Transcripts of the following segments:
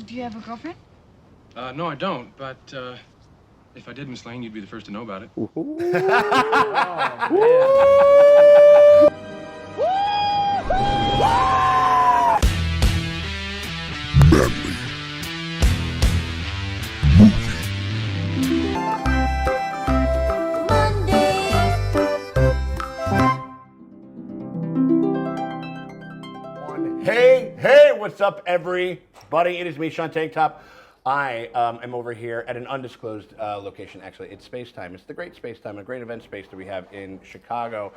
Do you have a girlfriend? No, I don't, but if I did, Miss Lane, you'd be the first to know about it. Hey, what's up, everybody? It is me, Sean Tank Top. I am over here at an undisclosed location. Actually, it's Space Time. It's the great Space Time, a great event space that we have in Chicago.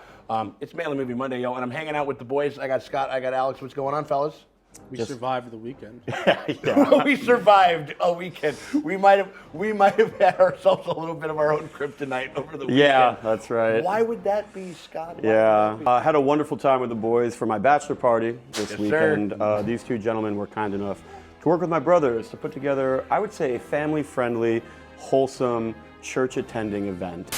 It's Manly Movie Monday, yo, and I'm hanging out with the boys. I got Scott, I got Alex. What's going on, fellas? We survived the weekend. Yeah. We survived a weekend. We might have had ourselves a little bit of our own kryptonite over the weekend. Yeah, that's right. Why would that be, Scott? I had a wonderful time with the boys for my bachelor party this weekend. Sir. These two gentlemen were kind enough to work with my brothers to put together, I would say, a family-friendly, wholesome, church-attending event.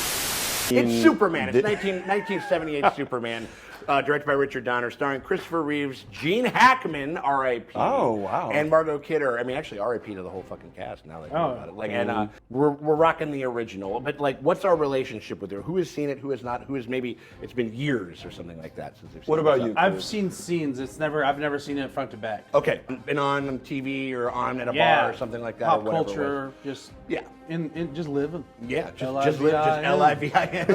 It's Superman. It's 1978 Superman, directed by Richard Donner, starring Christopher Reeves, Gene Hackman, R.I.P. Oh, wow. And Margot Kidder. I mean, actually, R.I.P. to the whole fucking cast now that I think about it. Like, and we're rocking the original. But like, what's our relationship with her? Who has seen it? Who has not? Who has maybe? It's been years or something like that since they've seen What about you? I've seen scenes. I've never seen it front to back. Okay, been on TV or on at a bar or something like that. Pop or whatever culture, just just living. Yeah, just live, just L-I-V-I-N.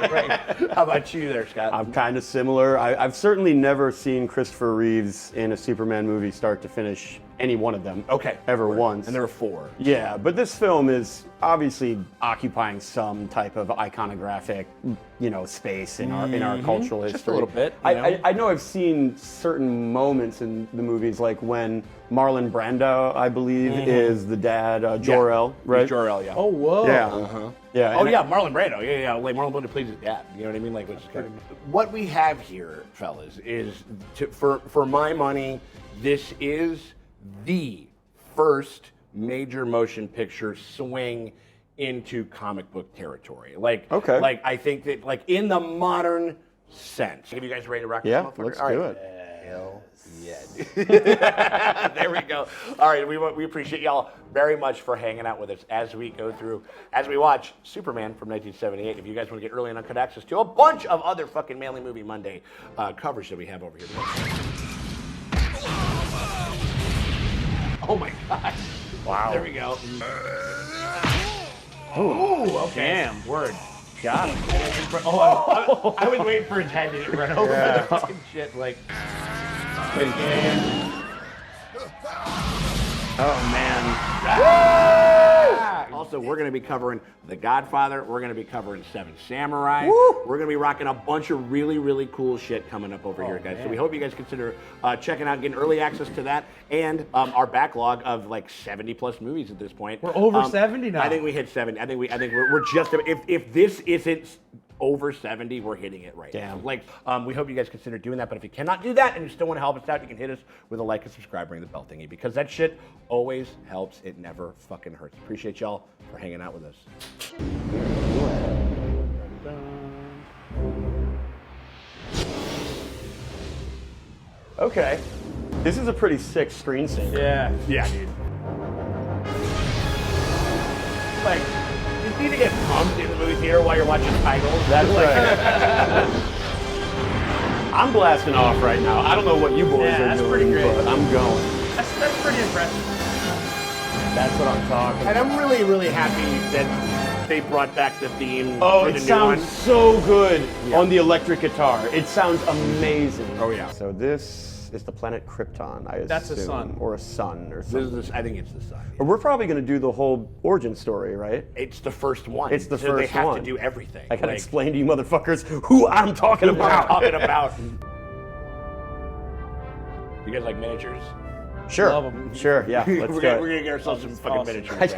Right. How about you there, Scott? I'm kind of similar. I've certainly never seen Christopher Reeves in a Superman movie start to finish, any one of them. Okay. Ever once. And there were 4. Yeah, but this film is obviously occupying some type of iconographic, space in our cultural history. Just a little bit. I know I've seen certain moments in the movies, like when Marlon Brando, I believe, is the dad, Jor-El, right? Jor-El, yeah. Oh, whoa. Yeah. Yeah. Oh, yeah, Marlon Brando. Yeah. Like, Marlon Brando plays his dad. You know what I mean? Like, what we have here, fellas, is, for my money, this is the first major motion picture swing into comic book territory. Like, I think that, like, in the modern sense. Are you guys ready to rock this motherfucker? Let's do it. Hell yeah. There we go. All right, we appreciate y'all very much for hanging out with us as we watch Superman from 1978. If you guys want to get early and uncut access to a bunch of other fucking Manly Movie Monday coverage that we have over here. Oh my God. Wow. There we go. Oh, okay. Damn. Word. got him. I was waiting for his head to run over the fucking shit. Like, oh man. Also, we're going to be covering The Godfather. We're going to be covering Seven Samurai. Woo! We're going to be rocking a bunch of really, really cool shit coming up over here, guys. Man. So we hope you guys consider checking out, getting early access to that, and our backlog of like 70 plus movies at this point. We're over 70 now. I think we hit 70. I think we're just if this isn't over 70, we're hitting it right now. Like, we hope you guys consider doing that, but if you cannot do that and you still want to help us out, you can hit us with a like and subscribe, ring the bell thingy, because that shit always helps. It never fucking hurts. Appreciate y'all for hanging out with us. Okay. This is a pretty sick screensaver. Yeah. Yeah, dude. Like, you need to get pumped in the movie theater while you're watching titles. That's right. I'm blasting off right now. I don't know what you boys are that's doing, pretty great. but I'm going. That's pretty impressive. That's what I'm talking And about. I'm really, really happy that they brought back the theme Oh, for it the new sounds one. so good on the electric guitar. It sounds amazing. Oh, yeah. So this is the planet Krypton, I assume. That's a sun. Or a sun or This something. is I think it's the sun. But we're probably going to do the whole origin story, right? It's the first one. It's the so they first have one. to do everything. I gotta Like, explain to you motherfuckers who I'm talking what we're about. talking about. You guys like miniatures? Sure. Love 'em. Sure, yeah, let's we're go. gonna get ourselves some fucking awesome. miniatures.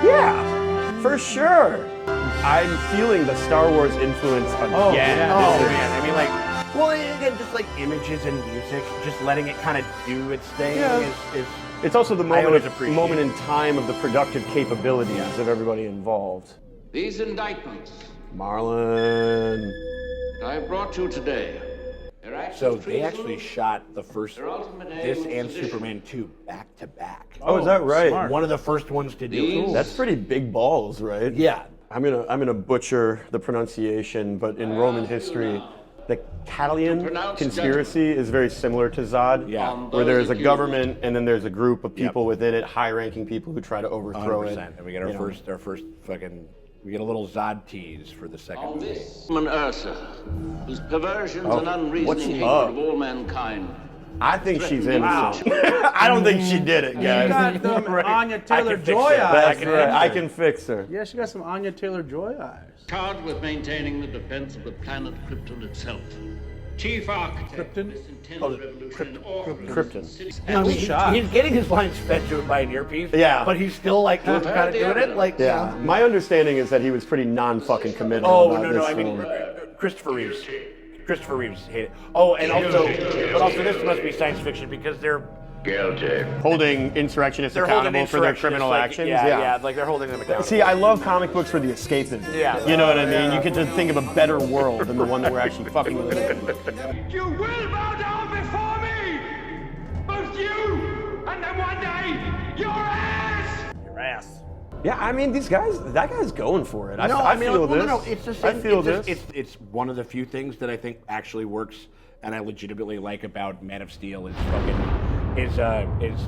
Yeah, for sure. I'm feeling the Star Wars influence again. Oh, yeah. Oh This is- man, I mean, like, well, again, just like images and music, just letting it kind of do its thing Yeah. is It's also the always moment, appreciate moment in time of the productive capabilities of everybody involved. These indictments Marlon. that I have brought you today So they actually shot the first, this and Superman 2 back to back. Oh, is that right? smart. One of the first ones to do it. That's pretty big balls, right? Yeah. I'm gonna butcher the pronunciation, but in Roman history, the Catalian conspiracy is very similar to Zod. Yeah. Where there's a government and then there's a group of people within it, high-ranking people who try to overthrow 100%. it. And we get our first fucking, we get a little Zod tease for the second movie. This woman Ursa, whose perversions and what's unreasoning up? hatred of all mankind. I think she's innocent. I don't think she did it, You guys. got them Anya fix Taylor-Joy that. eyes. That's right. I can fix her. Yeah, she got some Anya Taylor-Joy eyes. Charged with maintaining the defense of the planet Krypton itself. Chief architect of this intense revolution in orphaned Krypton. cities. He's getting his lines fed to him by an earpiece. Yeah. But he's still like kind of doing it. Like, Yeah. My understanding is that he was pretty non-fucking committed Oh, about no, this I mean, film. Christopher Reeves. Christopher Reeves hated it. Oh, and also this must be science fiction because they're Guilty. Holding insurrectionists holding accountable for their insurrectionists, criminal like, actions. Yeah, like they're holding them accountable. See, I love comic books for the escapism. Yeah. You know what I mean? You get to think of a better world than the one that we're actually fucking living in. You will bow down before me! Both you, and then one day, your ass! Your ass. Yeah, I mean, that guy's going for it. No, I feel this. No, it's the same. I feel this. It's one of the few things that I think actually works, and I legitimately like about Man of Steel is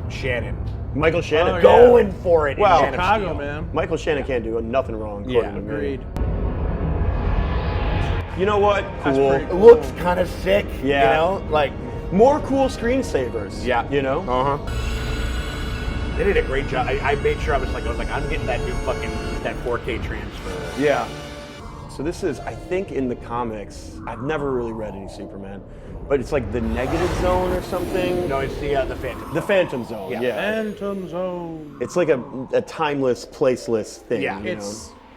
Shannon Michael Shannon. Oh, yeah. going for it. Well, in Man of Chicago, Steel. man. Michael Shannon can't do nothing wrong. According to me. Agreed. You know what? That's Cool. pretty It looks kind of sick. Yeah. You know, like More cool screensavers. Yeah. You know? they did a great job. I made sure I was like I'm getting that new fucking that 4K transfer. Yeah. So this is, I think, in the comics. I've never really read any Superman, but it's like the negative zone or something. No, it's the Phantom. The Phantom Zone. Yeah. Yeah. Phantom Zone. It's like a timeless, placeless thing. Yeah. you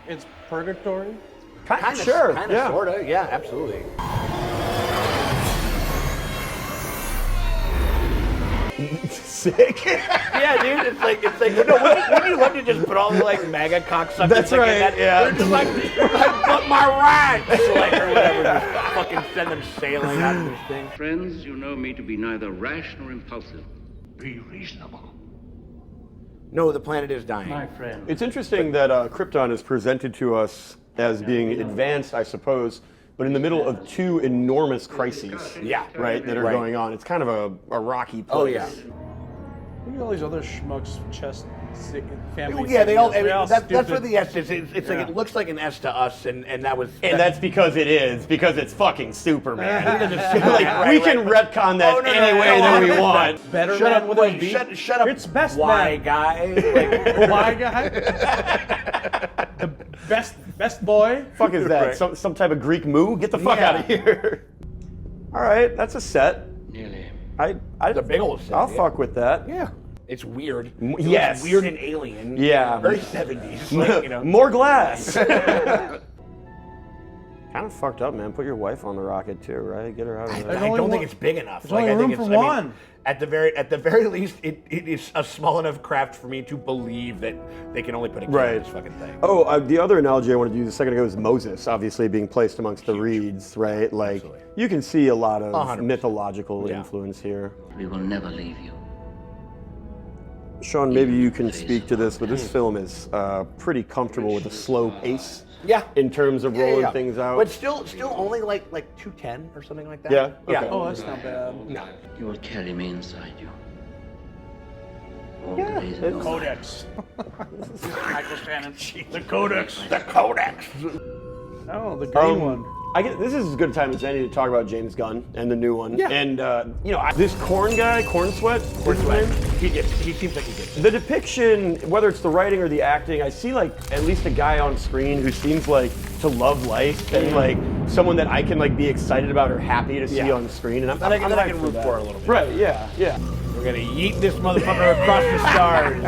It's purgatory. Kind Kind of, sure. Kind of, yeah. sorta. Yeah, absolutely. Sick. Yeah, dude, it's like you know, wouldn't you love to just put all the like MAGA cocksuckers That's like, right, in that? yeah. They're just like but my rights, like or whatever. Just fucking send them sailing out of this thing. Friends, you know me to be neither rash nor impulsive. Be reasonable. No, the planet is dying. My friend. It's interesting that Krypton is presented to us as being advanced, I suppose, but in the middle of two enormous crises. Yeah. Right, that are Right. going on. It's kind of a rocky place. Oh yeah. Look at all these other schmucks, family. Yeah, they all. segments. That's stupid. what the S is. It's like it looks like an S to us, and that was. And that's because it's fucking Superman. Right, Like, we can retcon that Oh, no, any no, way no, that we 100%. want. Better Shut man up! with Wait, a B. shut up! It's best Why, man. guy? Like, Why guy? The best boy. Fuck is that? Right. Some type of Greek moo? Get the fuck Yeah. out of here. All right, that's a set. Nearly. It's a big old set, I'll yeah. fuck with that. yeah, it's weird. It looks yes. weird and alien. Yeah. very 70s. Like, you know. More glass. Kind of fucked up, man. Put your wife on the rocket too, right? Get her out of there. I don't think it's big enough. There's only I think room it's, for one. At the very least, it is a small enough craft for me to believe that they can only put a kid Right. in this fucking thing. Oh, the other analogy I wanted to use a second ago is Moses, obviously being placed amongst the reeds, right? Like, Absolutely. you can see a lot of 100%. mythological Yeah. influence here. We will never leave you. Sean, maybe you can speak to this, but this film is pretty comfortable with a slow pace Yeah. in terms of rolling Yeah. things out. But still only like 210 or something like that. Yeah? Yeah. Okay. Oh, that's not bad. No. You will carry me inside you. All Yeah, the days of it's- your life. Codex. Michael Shannon. The Codex. The Codex. Oh, the green one. This is as good a time as any to talk about James Gunn and the new one. Yeah. And, this Corn guy, Corn Sweat, what's his name? He seems like he gets it. The depiction, whether it's the writing or the acting, I see like at least a guy on screen who seems like to love life and like someone that I can like be excited about or happy to see Yeah. on screen. And I'm I can hyped root that. for a little bit. Right, yeah, yeah. We're gonna yeet this motherfucker across the stars.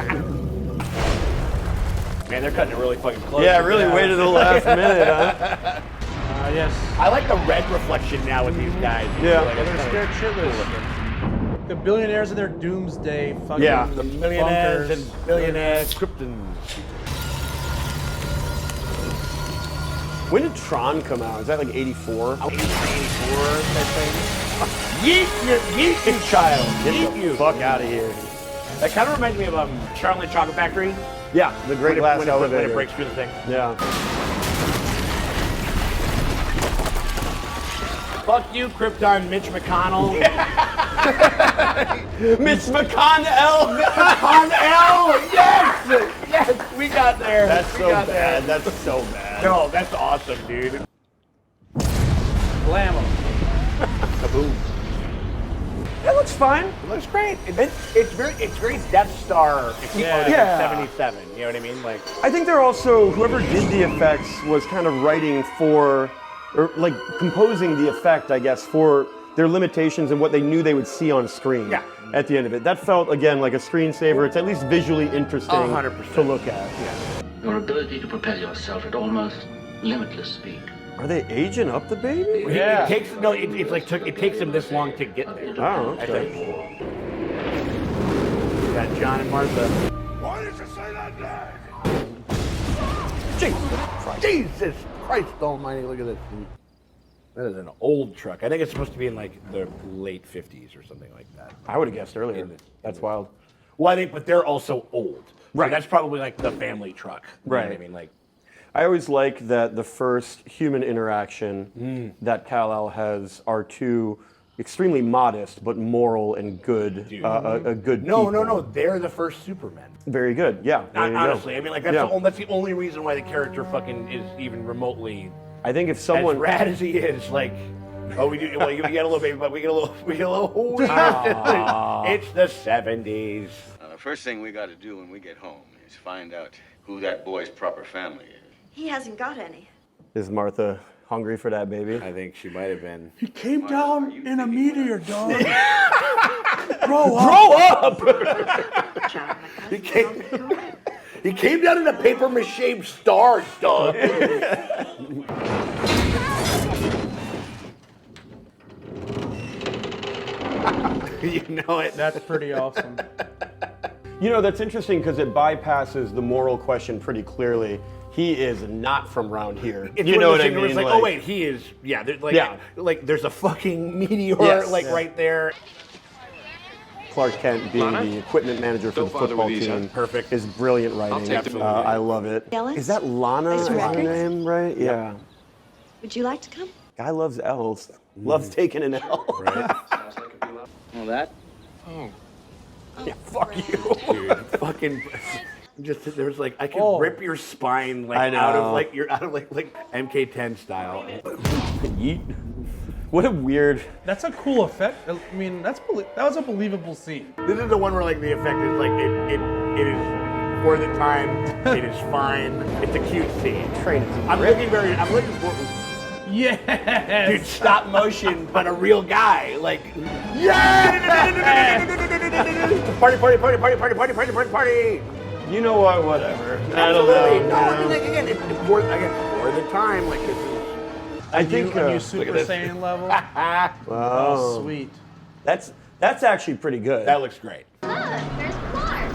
Man, they're cutting it really fucking close. Yeah, really waited to the last minute, huh? Yes. I like the red reflection now with these guys. Yeah. Like, They're scared shitless. The billionaires in their doomsday fucking Yeah. the millionaires bunkers. and billionaires. Krypton. When did Tron come out? Is that like 84? 84 type thing. Yeet you, child. Get Yeet the you. fuck out of here. That kind of reminds me of Charlie and the Chocolate Factory. Yeah, the Great Glass when Elevator. it breaks through the thing. Yeah. Fuck you, Krypton Mitch McConnell. Mitch McConnell! McConnell! Yes! Yes, we got there. That's we so got bad. There. That's so bad. No, that's awesome, dude. Blammo. Kaboom. It looks fine. It looks great. It's very Death Star. Yeah. 77. You know what I mean? Like, I think they're also, whoever did the effects was kind of writing for, or like composing the effect, I guess, for their limitations and what they knew they would see on screen at the end of it. That felt, again, like a screensaver. It's at least visually interesting 100%. to look at. Yeah. Your ability to propel yourself at almost limitless speed. Are they aging up the baby? Yeah. It takes him this long to get there. Oh, I okay. think. We got John and Martha. Why did you say that name? Jesus Christ Almighty! Look at this. That is an old truck. I think it's supposed to be in like the late 50s or something like that. I would have guessed earlier. That's wild. Well, I think, but they're also old. Right. So that's probably like the family truck. You know what I mean, like. I always like that the first human interaction that Kal-El has are two extremely modest but moral and good, a good people. No. They're the first Supermen. Very good. Yeah. there you go. Honestly, I mean, like that's the only reason why the character fucking is even remotely I think if someone as rad as he is. Like, oh, we do. Well, you get a little baby, but we get a little. It's the 70s. The first thing we got to do when we get home is find out who that boy's proper family is. He hasn't got any. is Martha hungry for that baby. I think she might have been. He came down in a meteor, dog. Grow up! He came down in a paper mache star, dog. You know it. That's pretty awesome. You know, that's interesting because it bypasses the moral question pretty clearly. He is not from around here. You know what I mean? It's like, oh wait, he is. Yeah, like there's a fucking meteor right there. Clark Kent being the equipment manager for the football team. Perfect. Is brilliant writing. I love it. Ellis? Is that Lana? Is her name right? Yeah. Would you like to come? Guy loves L's. Loves taking an L. Right. Well, that? Oh. Yeah, fuck you. Dude, fucking. Just there's like I can rip your spine like out of like MK10 style. Yeet. What a weird. That's a cool effect. I mean, that was a believable scene. This is the one where like the effect is like it is for the time. It is fine. It's a cute scene. I'm looking for. Yes. Dude, stop motion, but a real guy. Like, yeah! Party. You know what? Whatever. Absolutely. No, I mean, like, again, it's for the time, like, this is... I think a new Super Saiyan level. Wow. Oh, sweet. That's actually pretty good. That looks great. Look, there's Clark.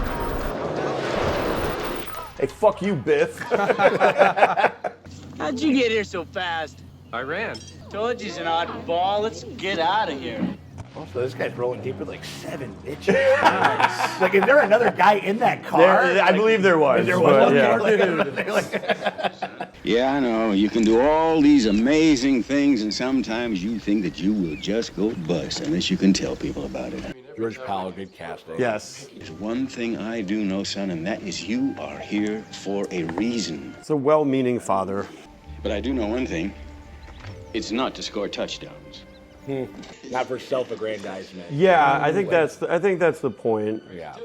Hey, fuck you, Biff. How'd you get here so fast? I ran. Told you's an oddball. Let's get out of here. Also, this guy's rolling deep with like 7 bitches. Nice. Like, is there another guy in that car? I believe there was. There was. Yeah, I know. You can do all these amazing things, and sometimes you think that you will just go bust unless you can tell people about it. George Powell, good casting. Yes. There's one thing I do know, son, and that is you are here for a reason. It's a well-meaning father. But I do know one thing. It's not to score touchdowns. Not for self-aggrandizement. Yeah, I think that's the point. Yeah.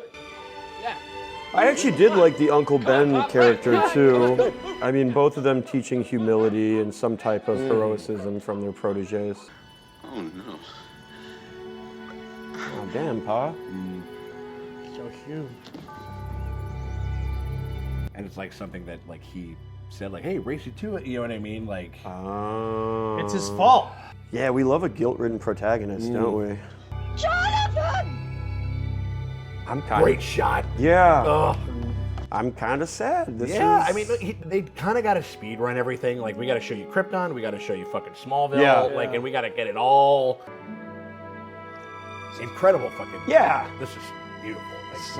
I actually did like the Uncle Ben character too. I mean, both of them teaching humility and some type of heroism from their proteges. Oh no. Oh damn, Pa. So huge. And it's like something that like he said like, hey, race you to it. You know what I mean? Like, It's his fault. Yeah, we love a guilt-ridden protagonist, don't we? Jonathan! I'm kind great shot. Yeah. Ugh. I'm kind of sad. I mean, look, they kind of got to speed run everything. Like, we got to show you Krypton, we got to show you fucking Smallville, Yeah. like, and we got to get it all. It's incredible fucking. Yeah. This is beautiful. It's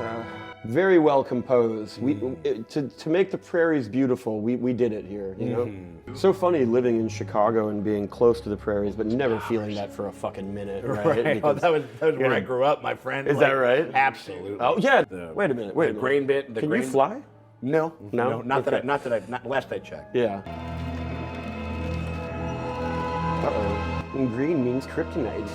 very well composed. To make the prairies beautiful, we did it here, you know? So funny living in Chicago and being close to the prairies, but never feeling that for a fucking minute, right? Right. Oh, that was where I grew up, my friend. Is that right? Absolutely. Oh yeah. Wait a minute. The grain bit. Can you fly? No. No? Not Okay. that last I checked. Yeah. Uh-oh. And green means kryptonite.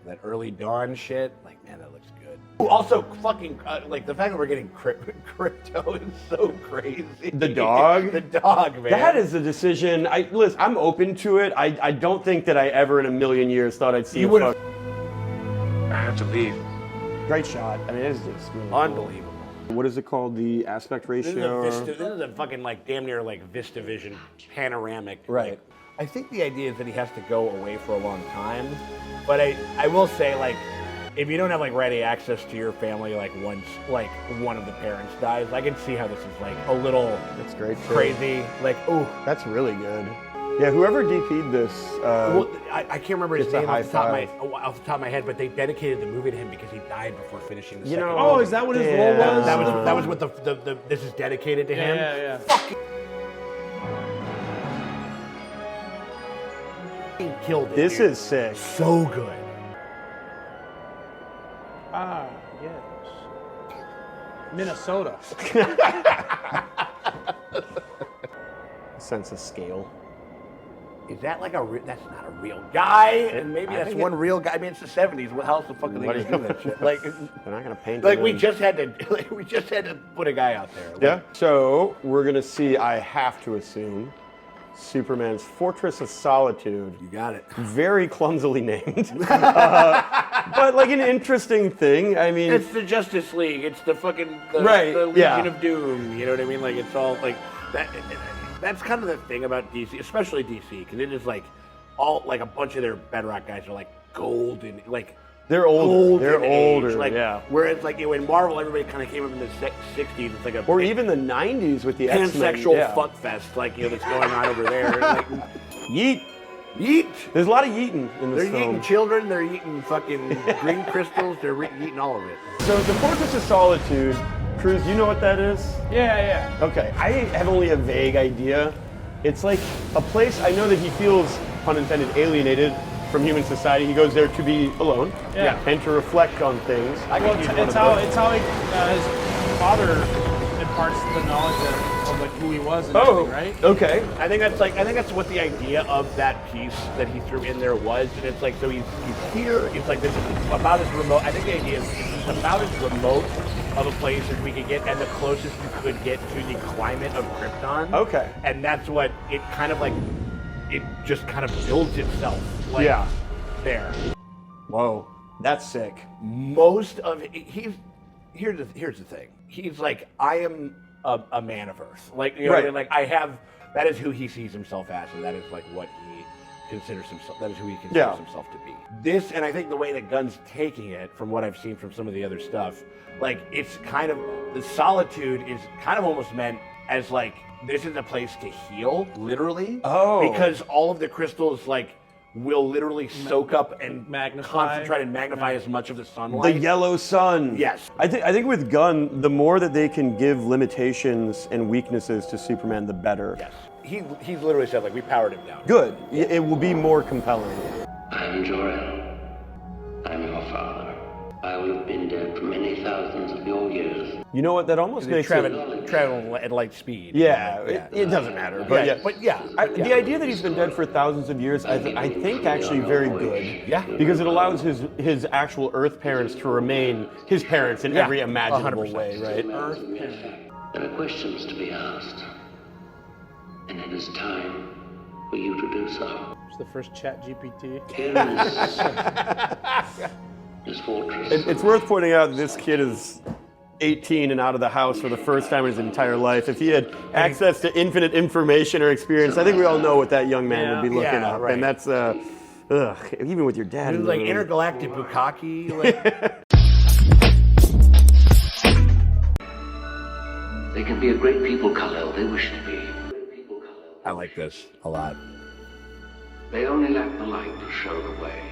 That early dawn shit, like, man, that looks good. Also, fucking, like, the fact that we're getting crypto is so crazy. The dog? The dog, man. That is a decision. Listen, I'm open to it. I don't think that I ever in a million years thought I'd see You a fuck. I have to leave. Great shot. I mean, it's just really unbelievable. Cool. What is it called? The aspect ratio? This is a fucking, like, damn near, like, VistaVision panoramic. Right. Like, I think the idea is that he has to go away for a long time. But I will say, like, if you don't have, like, ready access to your family, like, once, like, one of the parents dies, I can see how this is, like, a little That's great too. crazy. Like, ooh. That's really good. Yeah, whoever DP'd this. Well, I can't remember his it's a name high off the top five. of my head, but they dedicated the movie to him because he died before finishing the second know- movie. Oh, is that what his role was? That was what the this is dedicated to him. Yeah. He killed it. This dude. is sick. So good. Ah, yes. Minnesota. Sense of scale. Is that like that's not a real guy? And maybe I that's think one real guy. I mean, it's the 70s. What else the fuck are they gonna do that shit? Like, They're not gonna paint like it we in. just had to put a guy out there. Like, Yeah. So we're gonna see. I have to assume Superman's Fortress of Solitude. You got it. Very clumsily named, but like an interesting thing. I mean, It's the Justice League. It's the fucking Right, the Legion yeah. of Doom. You know what I mean? Like it's all like that. That's kind of the thing about DC, especially DC, because it is like all like a bunch of their Bedrock guys are like golden, like they're older. They're golden age, older. like, yeah. Whereas like in Marvel, everybody kind of came up in the 60s. It's like a Or big even the '90s with the X-Men. pansexual yeah. fuck fest, like that's going on over there. Like, Yeet. yeet. There's a lot of yeeting in this They're film. eating children. They're eating fucking green crystals. They're eating all of it. So the Fortress of Solitude, Cruz, you know what that is? Yeah. Okay, I have only a vague idea. It's like a place, I know that he feels, pun intended, alienated from human society. He goes there to be alone and to reflect on things. Well, it's how his father imparts the knowledge of like who he was and everything, right? Okay. I think that's what the idea of that piece that he threw in there was, and it's like so he's here. It's like this is about as remote. I think the idea is it's about as remote of a place as we could get, and the closest you could get to the climate of Krypton. Okay. And that's what it kind of like. It just kind of builds itself. Like, there. Whoa, that's sick. Most of it, here's the thing. He's like, I am a man of Earth. Like, you know what I mean? Like, that is who he sees himself as, and that is like what he considers himself, that is who he considers himself to be. This, and I think the way that Gunn's taking it, from what I've seen from some of the other stuff, like, it's kind of, the solitude is kind of almost meant as like, this is a place to heal, literally. Oh. Because all of the crystals, like, will literally soak up and magnify. concentrate and magnify as much of the sunlight. The yellow sun. Yes. I think with Gunn, the more that they can give limitations and weaknesses to Superman, the better. Yes. He's literally said, like, we powered him down. Good. It will be more compelling. I'm Jor-El. I'm your father. I will have been dead for many thousands of your years. You know what? That almost makes it... Travel at light speed. Yeah, it doesn't matter. But the yeah. idea that he's been dead for thousands of years, I think actually very good. Yeah. Because it allows his actual Earth parents to remain his parents in every imaginable 100%. way, right? Earth parent. There are questions to be asked. And it is time for you to do so. It's the first chat GPT. Here is this fortress. It's worth pointing out this kid is 18 and out of the house for the first time in his entire life. If he had access to infinite information or experience, I think we all know what that young man would be looking up. Right. And that's, even with your dad. It was like intergalactic bukkake. Like, They can be a great people, Kal-El. They wish to be. I like this a lot. They only lack the light to show the way.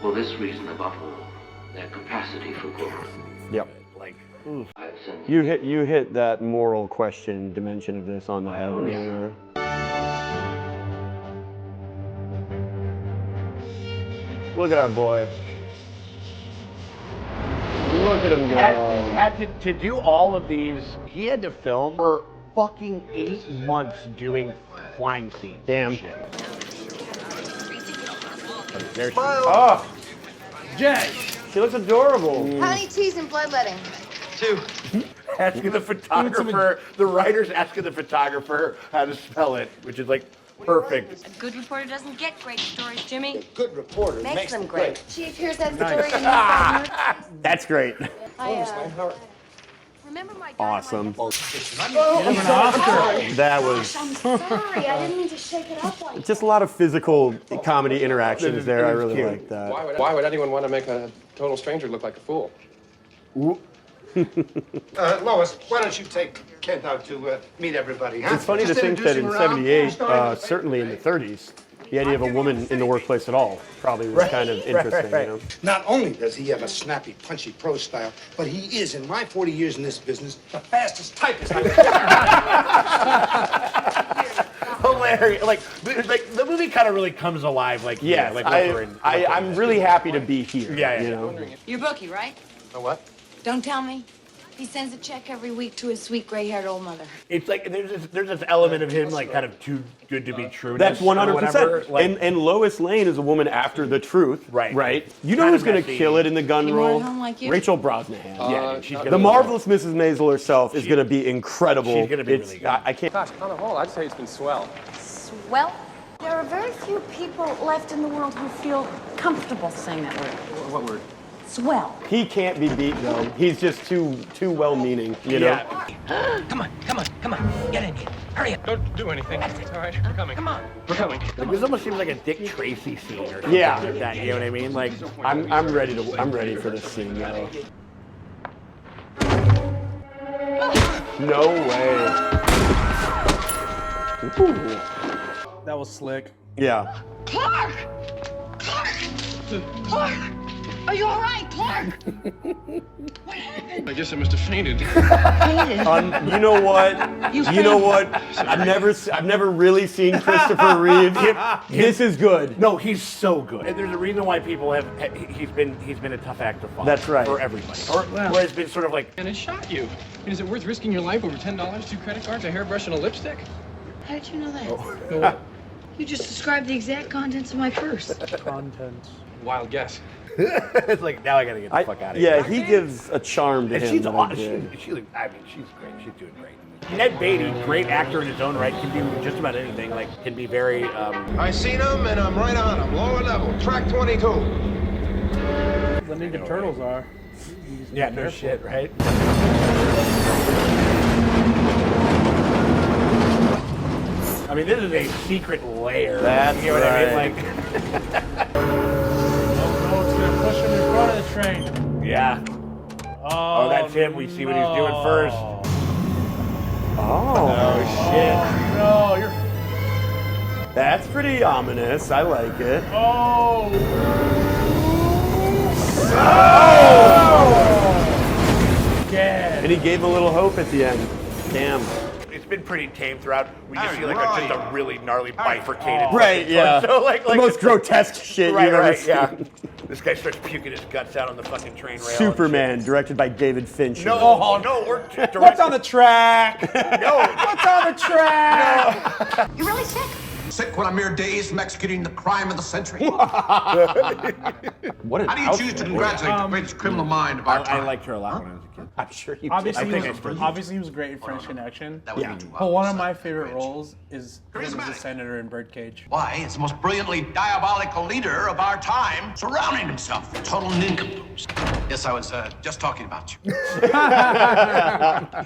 For this reason above all, their capacity for growth. Yep. Like, you hit that moral question dimension of this on the head. Yeah. Look at our boy. Look at him go. Had to do all of these, he had to film for fucking 8 months doing flying scenes. Damn. There she Oh, Jay, she looks adorable. How many T's in bloodletting? 2. Asking the photographer, the writer's asking the photographer how to spell it, which is like perfect. A good reporter doesn't get great stories, Jimmy. A good reporter Makes them great. Chief, here's that story you have. That's great. Remember my Awesome. Oscar. That was I'm sorry, I didn't mean to shake it up like just a lot of physical comedy interactions there. I really like that. Why would anyone want to make a total stranger look like a fool? Lois, why don't you take Kent out to meet everybody, huh? It's funny to think that in '78, certainly in the '30s, the idea of a woman in the workplace at all probably was kind of interesting. You know? Not only does he have a snappy, punchy prose style, but he is, in my 40 years in this business, the fastest typist I've Hilarious. Like the movie kind of really comes alive. Like Yeah, like I'm really happy to be here. Yeah. You know? You're Bookie, right? A what? Don't tell me. He sends a check every week to his sweet gray-haired old mother. It's like there's this element of him like kind of too good to be true. That's 100%. Like, And Lois Lane is a woman after the truth. Right. Right. You know Kind who's of going messy. to kill it in the gun You role? want a home like you? Rachel Brosnahan. yeah, she's gonna The be- marvelous Mrs. Maisel herself is going to be incredible. She's gonna be really good. I can't. Gosh, on the whole, I'd say it's been swell. Well, there are very few people left in the world who feel comfortable saying that word. What word? Swell. He can't be beat though. He's just too well-meaning. You know. Yeah. Come on, get in here. Hurry up. Don't do anything. It's all right. We're coming. Come on. We're coming. Like, this almost seems like a Dick Tracy scene or something Yeah. like that. You know what I mean? Like, I'm ready for this scene though. No way. Ooh. That was slick. Yeah. Clark! Clark! Are you all right, Clark? I guess I must have fainted. You know what? You know what? I've never really seen Christopher Reeve. This is good. no, he's so good. And there's a reason why people have. He's been a tough act to follow. That's right. For everybody. Or it's been sort of like. And it shot you. I mean, is it worth risking your life over $10, 2 credit cards, a hairbrush, and a lipstick? How did you know that? Oh. You just described the exact contents of my purse. Content. Wild guess. It's like now I gotta get the fuck out of here. Yeah, he gives a charm to And him. she's that I awesome. dig. She's great. She's doing great. Ned Beatty, great actor in his own right, can do just about anything. Like, can be very. I seen him and I'm right on him. Lower level, track 22. The Ninja Turtles are. Yeah, no shit, right? I mean, this is a secret lair. That's you know what I mean? right. Like, Oh, it's gonna push him in front of the train. yeah. Oh, that's him. We see what he's doing first. Oh, shit. No, you're. that's pretty ominous. I like it. Oh. And he gave a little hope at the end. Damn. It's been pretty tame throughout. We just see like just a really gnarly bifurcated. Right, fucking yeah. torso, like The most grotesque shit Right, you've ever right, seen. yeah. This guy starts puking his guts out on the fucking train rail. Superman, directed by David Fincher. No, we're What's on the track? No. What's on the track? You're really sick. Sick when I'm mere days from executing the crime of the century. What an How do you choose to congratulate the greatest criminal mind of our I time? liked her a lot when I was a kid. I'm sure you Obviously, did. he was great in French Connection. That would be too But one of my favorite roles is him as a senator in Birdcage. Why, it's the most brilliantly diabolical leader of our time, surrounding himself with total nincompoops. Yes, I was just talking about you.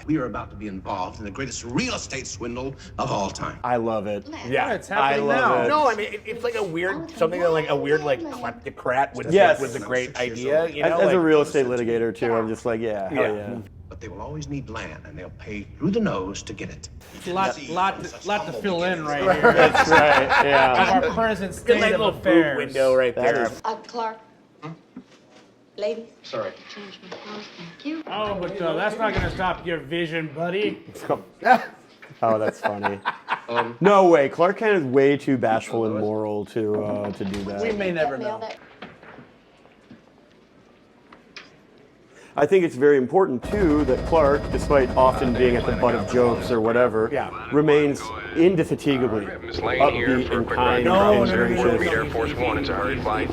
We are about to be involved in the greatest real estate swindle of all time. I love it. Yeah, It's happening now. it. No, I mean it's like a weird something that like a weird like kleptocrat with Yes. with a great idea. You know, As a like, real estate litigator too, I'm just like, yeah, hell yeah. but they will always need land, and they'll pay through the nose to get it. Lot to fill in right here. That's right. Yeah. Of our present Good state nice of little affairs. food window right there. Clark. Ladies. Sorry. Change my clothes, thank you. Oh, but that's not gonna stop your vision, buddy. Oh, that's funny. No way. Clark Kent is way too bashful and moral to do that. We may never know. I think it's very important too that Clark, despite often being at the butt of jokes or whatever, remains indefatigably upbeat and kind and gracious. Air Force One, it's a hurried flight.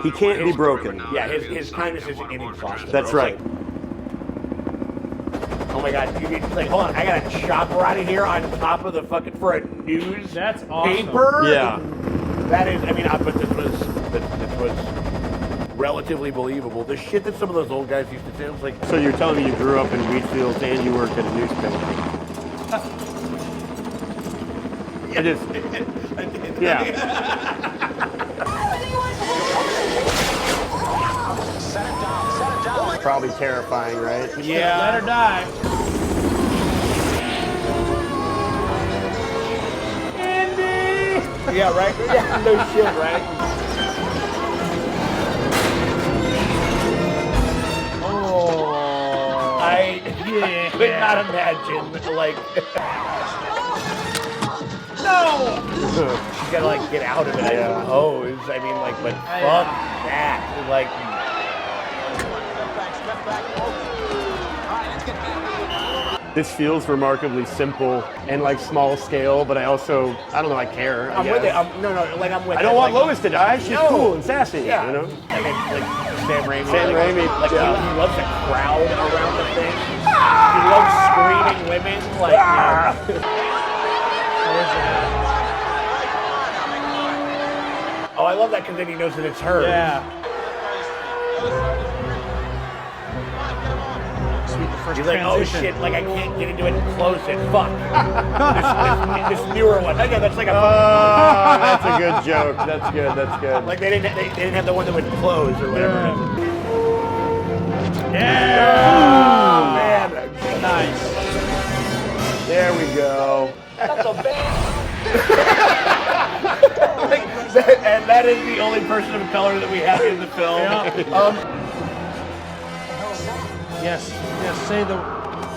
He can't be broken. Yeah, his kindness is inexhaustible. That's right. Oh my God! Like, hold on, I got a chopper out of here on top of the fucking for a news That's awesome. paper. Yeah. That is. I mean, but this was relatively believable. The shit that some of those old guys used to say, I was like, So you're telling me you grew up in Wheatfield and you worked at a newspaper? Yeah. Probably terrifying, right? Yeah. Let her die. Andy! yeah, right? Yeah, no shit, right? Oh. I could not imagine, like... No! You gotta, like, get out of it, I suppose. I mean, like, but fuck that. Like... This feels remarkably simple and like small scale, but I don't know, I care. I'm with it. I'm with it. I don't want like, Lois to die. She's cool and sassy, you know? Like Sam Raimi. Sam Raimi. Like, he loves the crowd around the thing. He loves screaming women. Like, oh, I love that because then he knows that it's her. Yeah. He's like, oh shit, like I can't get into it and close it. Fuck. this newer one. Okay, that's like a. That's a good joke. That's good. That's good. Like they didn't have the one that would close or whatever. Yeah. Oh, man. Nice. There we go. That's a band. And that is the only person of color that we have in the film. Yes, say the...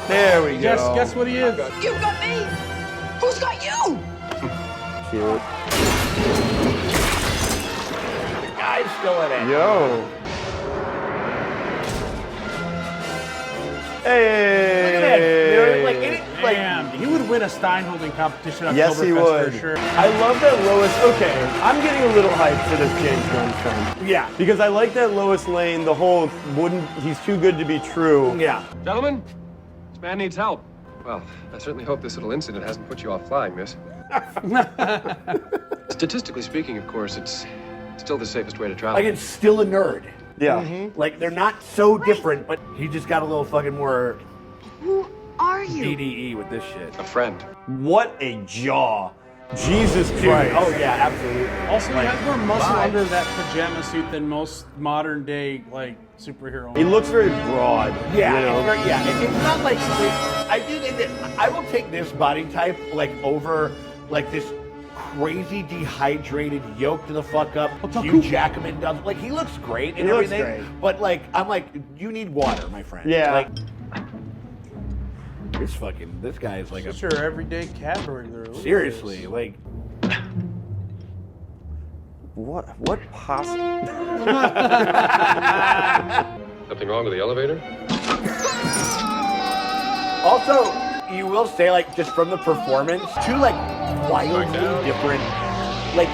There we go. Guess what he is. You got me! Who's got you? Cute. The guy's still in it. Yo. Hey. Look at that. Man, he would win a Steinholding competition on Yes, he Oktoberfest would. for sure. I love that Lois. Okay, I'm getting a little hyped for this James Gunn film. Yeah. Because I like that Lois Lane, the whole he's too good to be true. Yeah. Gentlemen, this man needs help. Well, I certainly hope this little incident hasn't put you off flying, miss. Statistically speaking, of course, it's still the safest way to travel. Like, it's still a nerd. Yeah. Like, they're not so different, but he just got a little fucking more Who are you? DDE with this shit. A friend. What a jaw. Jesus Christ. Oh, yeah, absolutely. Also, he has more muscle under that pajama suit than most modern day, like, superhero. He looks very broad. Yeah, you know? It's not like I will take this body type like over like this crazy dehydrated, yoked to the fuck up Hugh Jackman does. Like he looks great and everything, great. but like I'm like you need water, my friend. Yeah. Like this guy is like Just your everyday cat burglar. seriously like. What possible? Something wrong with the elevator? Also, you will say, like, just from the performance, two, like, wildly different, like,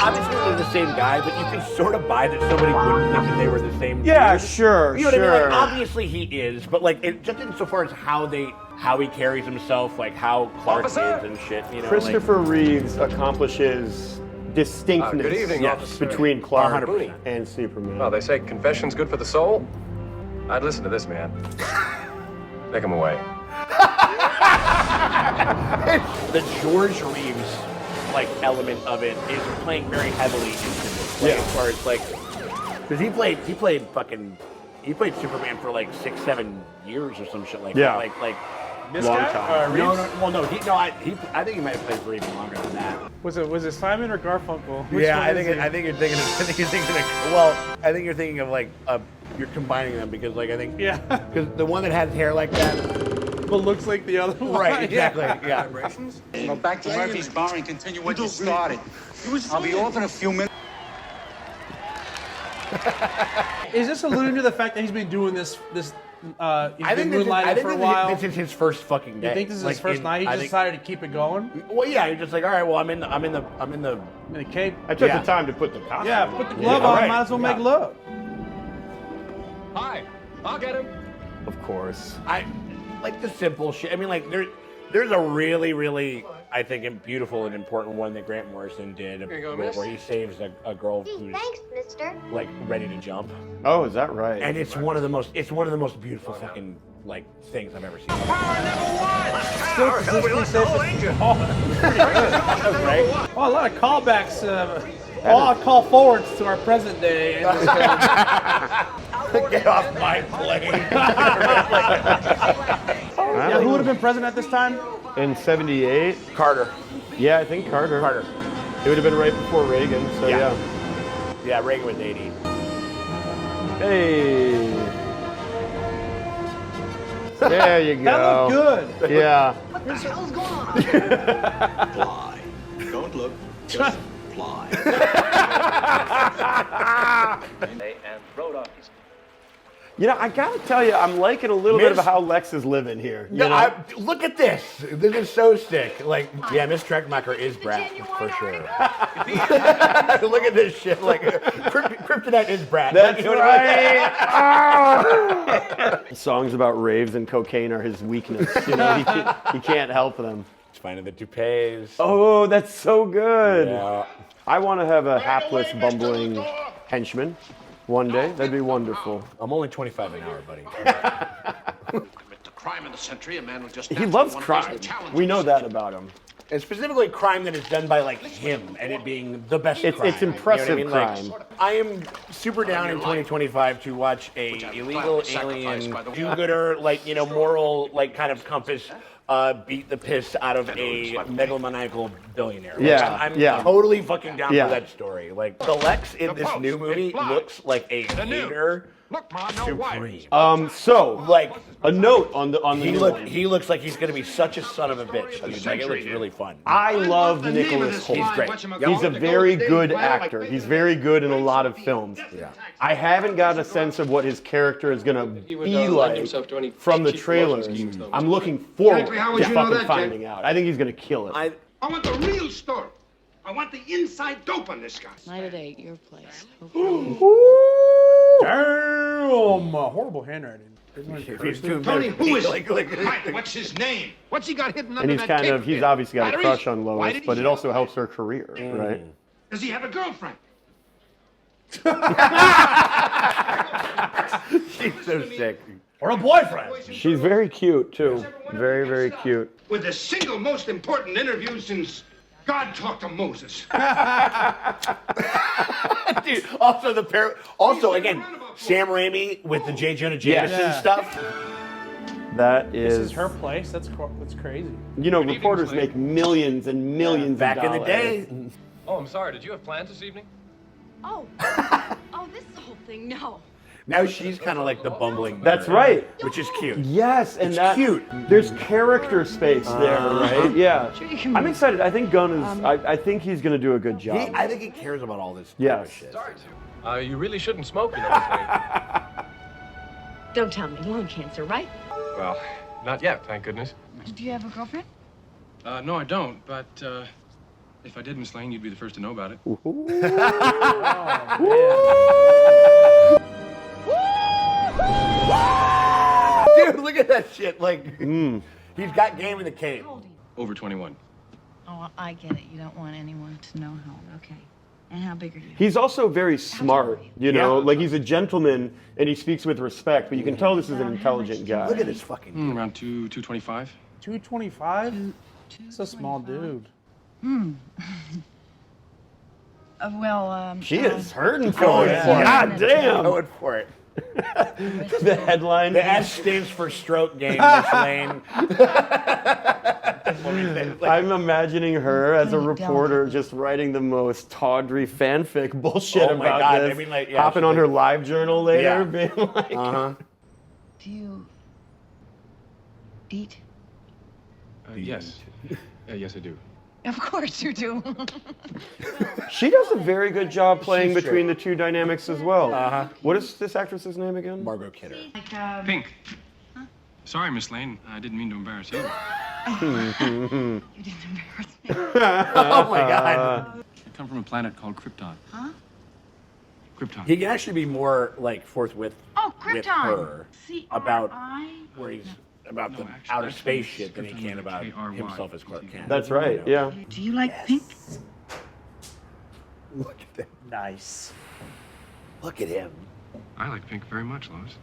obviously they're the same guy, but you can sort of buy that somebody wouldn't think that they were the same Yeah, dude. sure, You know what I mean? sure. Like, obviously he is, but, like, just insofar as how he carries himself, like, how Clark is and shit, you know? Christopher Reeves accomplishes distinctness Good evening, officer. between Clark 100%. and Superman. Well, they say confession's good for the soul. I'd listen to this man. Take him away. The George Reeves, like, element of it is playing very heavily into this. Like, as far as, like, because he played fucking He played Superman for like 6-7 years or some shit like Yeah. that. Like This Long guy? time. no, Reeves? I think he might have played for even longer than that. Was it Simon or Garfunkel? Which Yeah, one I is think he? I think you're thinking. I think you're thinking of like you're combining them because like I think Yeah. because the one that has hair like that. But looks like the other one. Right, exactly. Yeah. Go back to Murphy's bar and continue what you started. I'll be off in a few minutes. Is this alluding to the fact that he's been doing this? I think moonlighting for a while. This is his first fucking day. You think this is his first night? He just decided to keep it going. Well, yeah, he's just like, all right, well, I'm in the In the cape. I took Yeah. the time to put the costume. Yeah, put the glove on. right. Might as well Yeah. make love. Hi, I'll get him. Of course. I like the simple shit. I mean, like there's a really, really, I think, beautiful and important one that Grant Morrison did, you go, where miss. he saves a girl who's Thanks, mister. like ready to jump, Oh, is that right? and it's one of the most beautiful fucking like things I've ever seen. Still physically safe. Right? Oh, a lot of callbacks. A lot of call forwards to our present day. In this film. Get off my plane. Yeah, who would have been president at this time? In 78? Carter. Yeah, I think Carter. Carter. It would have been right before Reagan, so Yeah. yeah. Yeah, Reagan was 80. Hey. There you go. That looked good. Yeah. What the hell's going on? Fly. Don't look. Just fly. And rode off his. You know, I gotta tell you, I'm liking a little bit of Miss- how Lex is living here. You No, know? look at this. This is so sick. Like, yeah, Miss Treckmacher is Brad for sure. Look at this shit. Like, Kryptonite is Brad. That's You know what I mean? right. Songs about raves and cocaine are his weakness. You know, he can't help them. It's finding the toupees. Oh, that's so good. Yeah. I want to have a hapless, bumbling henchman one day. That'd be wonderful. I'm only 25 an hour, buddy. Commit the crime of the century, a man will just He loves crime. We know that about him. And specifically crime that is done by like him and it being the best It's crime. impressive You know what I mean? crime. Like, I am super down in 2025 to watch a illegal alien do-gooder, like, you know, moral, like, kind of compass beat the piss out of a megalomaniacal billionaire. Like, Yeah, I'm yeah. totally fucking down Yeah. for that story. Like, the Lex in this new movie looks like a hater. Look, Ma, no Supreme. So, Like, a note on the new one. he looks like he's gonna be such a son of a bitch. Dude. Like, it looks really fun. I love the name of Nicholas this Hoult. He's great. He's a very good actor. He's very good in a lot of films. Yeah. I haven't got a sense of what his character is going to be like from the trailers. I'm looking forward Exactly, how to would you know fucking that, finding out. I think he's going to kill it. I want the real story. I want the inside dope on this guy. Night at 8, your place. Damn, horrible handwriting. Tony, who is he? Right, what's his name? What's he got hidden And under he's that kind cape of, he's there? obviously got a Batteries? crush on Why Lois, did he but it show also up? helps her career, right? Does he have a girlfriend? She's so sick. Or a boyfriend. She's very cute, too. Very, very cute. With the single most important interview since God talked to Moses. Dude, also also again, Sam Raimi with the J. Jonah Jameson Yeah. stuff. That This is, is her place. That's crazy. you know, reporters make millions and millions Back of in dollars. the day. Oh, I'm sorry. Did you have plans this evening? Oh. Oh, this whole thing, no. Now she's kind of like the bumbling. That's nerd, right. Which is cute. Yes, and It's that cute. There's character space there, right? Yeah. Sure you can I'm move. excited. I think Gunn is. I think he's going to do a good job. I think he cares about all this Yes. kind of shit. Sorry to. You really shouldn't smoke, you know what I'm saying? Don't tell me lung cancer, right? Well, not yet, thank goodness. Do you have a girlfriend? No, I don't, but if I did, Miss Lane, you'd be the first to know about it. Dude, look at that shit. Like, he's got game in the cave. Over 21. Oh, I get it. You don't want anyone to know how. Okay. And how big are you? He's also very smart, you know, Yeah. like he's a gentleman and he speaks with respect, but you can tell this is an intelligent guy. Look at this fucking. Around 225. 225? It's a small dude. Well, She is hurting for Going it. for it. God damn. Going for it. The headline. The S stands for stroke game, Miss Lane. I'm imagining her as a reporter just writing the most tawdry fanfic bullshit about this. I mean, like, hopping on her live journal later, Yeah. being like, Do you eat? Yes. Yes, I do. Of course you do. She does a very good job playing She's between straight. the two dynamics as well. What is this actress's name again? Margot Kidder. Pink. Sorry, Miss Lane. I didn't mean to embarrass you. You didn't embarrass me. Oh my God. I come from a planet called Krypton. Huh? Krypton. He can actually be more like forthwith Oh, with Krypton. her about C-R-I? where he's about the actually, outer that's space what shit than he Krypton can is, about K-R-Y. himself as Clark Kent. That's right, yeah. Do you like pink? Look at that. Nice. Look at him. I like pink very much, Lois.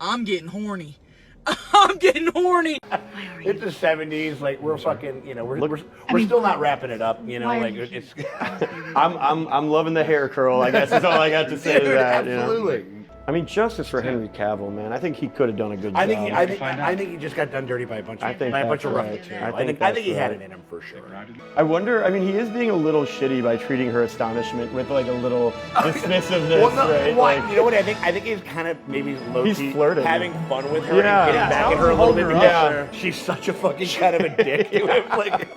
I'm getting horny. I'm getting horny. It's the 70s, like we're fucking, you know, we're still not wrapping it up, you know, like it's. I'm loving the hair curl, I guess is all I got to say to that. Absolutely. You know? I mean, justice for Henry Cavill, man. I think he could have done a good job. I think he just got done dirty by a bunch of rough material. I think he had it in him for sure. I wonder. I mean, he is being a little shitty by treating her astonishment with like a little dismissiveness, right? Like, you know what I think? I think he's kind of maybe low-key he's flirting, having fun with her, Yeah. and getting Yeah, back at her a little bit because she's such a fucking kind of a dick.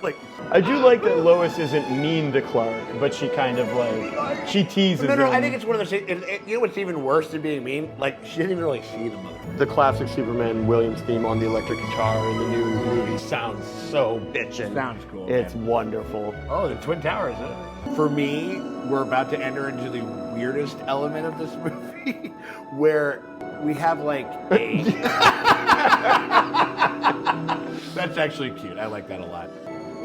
like. I do like that Lois isn't mean to Clark, but she kind of like she teases him. No, I think it's one of those things. You know what's even worse than being mean? Like she didn't even really see the mother. The classic Superman Williams theme on the electric guitar in the new movie sounds so bitchin'. Sounds cool. It's man. wonderful. Oh, the Twin Towers. For me, we're about to enter into the weirdest element of this movie, where we have like a. That's actually cute. I like that a lot.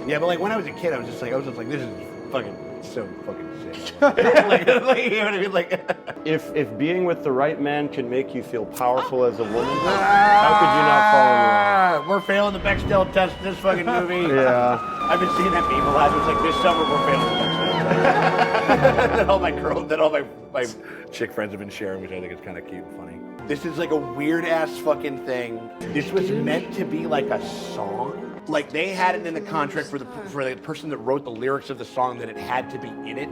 Yeah, but like when I was a kid, I was just like, this is fucking so fucking sick. like, you know what I mean? Like, if being with the right man can make you feel powerful as a woman, how could you not fall in love? We're failing the Bechdel test in this fucking movie. Yeah. I've been seeing that meme a lot. It was like this summer we're failing the Bechdel test. that all my chick friends have been sharing, which I think is kind of cute and funny. This is like a weird ass fucking thing. This was meant to be like a song. Like they had it in the contract for the person that wrote the lyrics of the song that it had to be in it,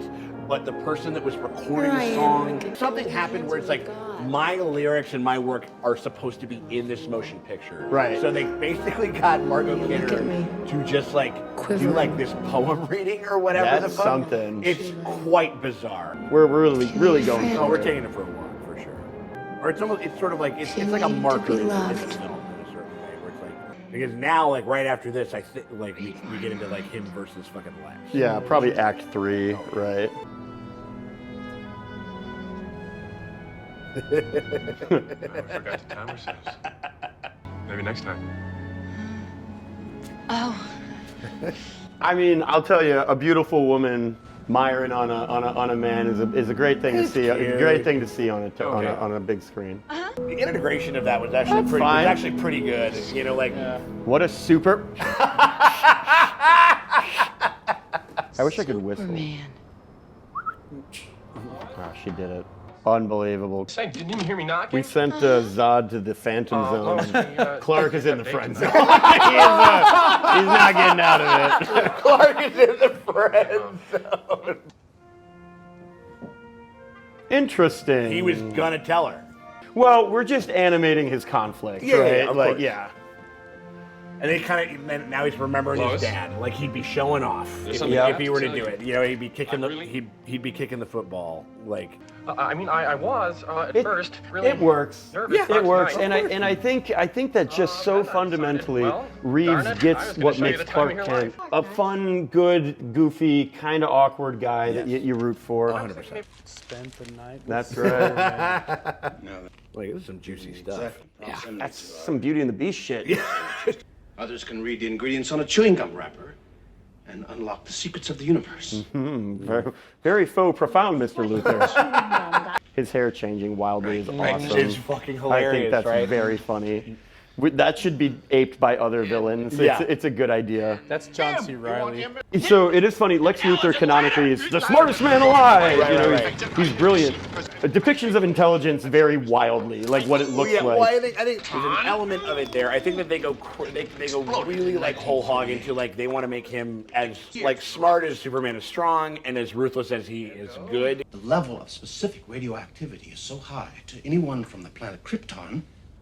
but the person that was recording the song, something happened where it's like my lyrics and my work are supposed to be in this motion picture. Right. So they basically got Margot Kidder to just like do like this poem reading or whatever That's the fuck. something. It's quite bizarre. We're really going. Oh, we're taking it for a walk for sure. Or it's sort of like it's like a marker in the film in a certain way where it's like because now like right after this I think like we get into like him versus fucking Lex. Yeah, probably Act 3, right? I forgot to time ourselves. Maybe next time. Oh. I mean, I'll tell you, a beautiful woman miring on a man is a great thing to see. A great thing to see on a big screen. The integration of that was actually pretty good. You know, like What a super. I wish I could whistle. Man. Oh, she did it. Unbelievable. Say, didn't even hear me knocking? We sent Zod to the Phantom Zone. Clark is in the friend zone. He's not getting out of it. Clark is in the friend zone. Interesting. He was gonna tell her. Well, we're just animating his conflict, right? Of like, course. yeah. And they now he's remembering Lois? his dad. Like he'd be showing off if he were to do it. You know, he'd be kicking he'd be kicking the football. Like I mean, I was at first really It works. nervous. Yeah, it works, and I think that just so fundamentally Reeves gets what makes Clark Kent a fun, good, goofy, kind of awkward guy that you root for. 100%. Spent the night. That's right. Like this is some juicy stuff. Yeah, that's some Beauty and the Beast shit. Others can read the ingredients on a chewing gum wrapper and unlock the secrets of the universe. Very, very faux profound, Mr. Luther. His hair changing wildly is awesome. It's fucking hilarious, I think that's right? very funny. That should be aped by other villains. Yeah. It's a good idea. That's John C. Reilly. So it is funny. Lex Luthor canonically is the smartest man alive. Right. He's brilliant. Depictions of intelligence vary wildly, like what it looks like. Well, I think there's an element of it there. I think that they go really like whole hog into like they want to make him as like smart as Superman is strong and as ruthless as he is good. The level of specific radioactivity is so high to anyone from the planet Krypton,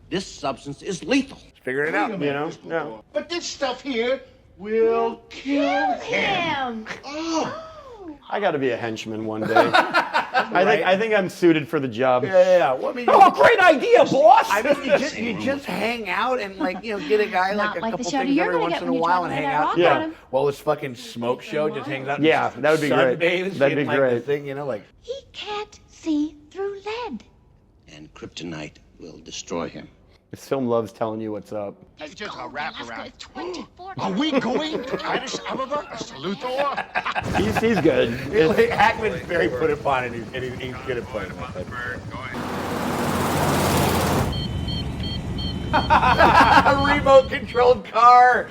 this substance is lethal. Figuring it out, you know? Yeah. But this stuff here will kill him. Oh. I got to be a henchman one day. I think I'm suited for the job. Yeah. Well, I mean, great idea, boss! I mean, you just hang out and like get a guy like a couple things every once in a while and hang out. Yeah. Well, this fucking smoke show just hangs out. Yeah, that would be great. That'd be great. The thing, like He can't see through lead. And kryptonite will destroy him. This film loves telling you what's up. It's just a wraparound. Are we going to Addis Ababa? Luthor? He's good. Hackman's very put upon it, and he's good at playing it. A remote-controlled car.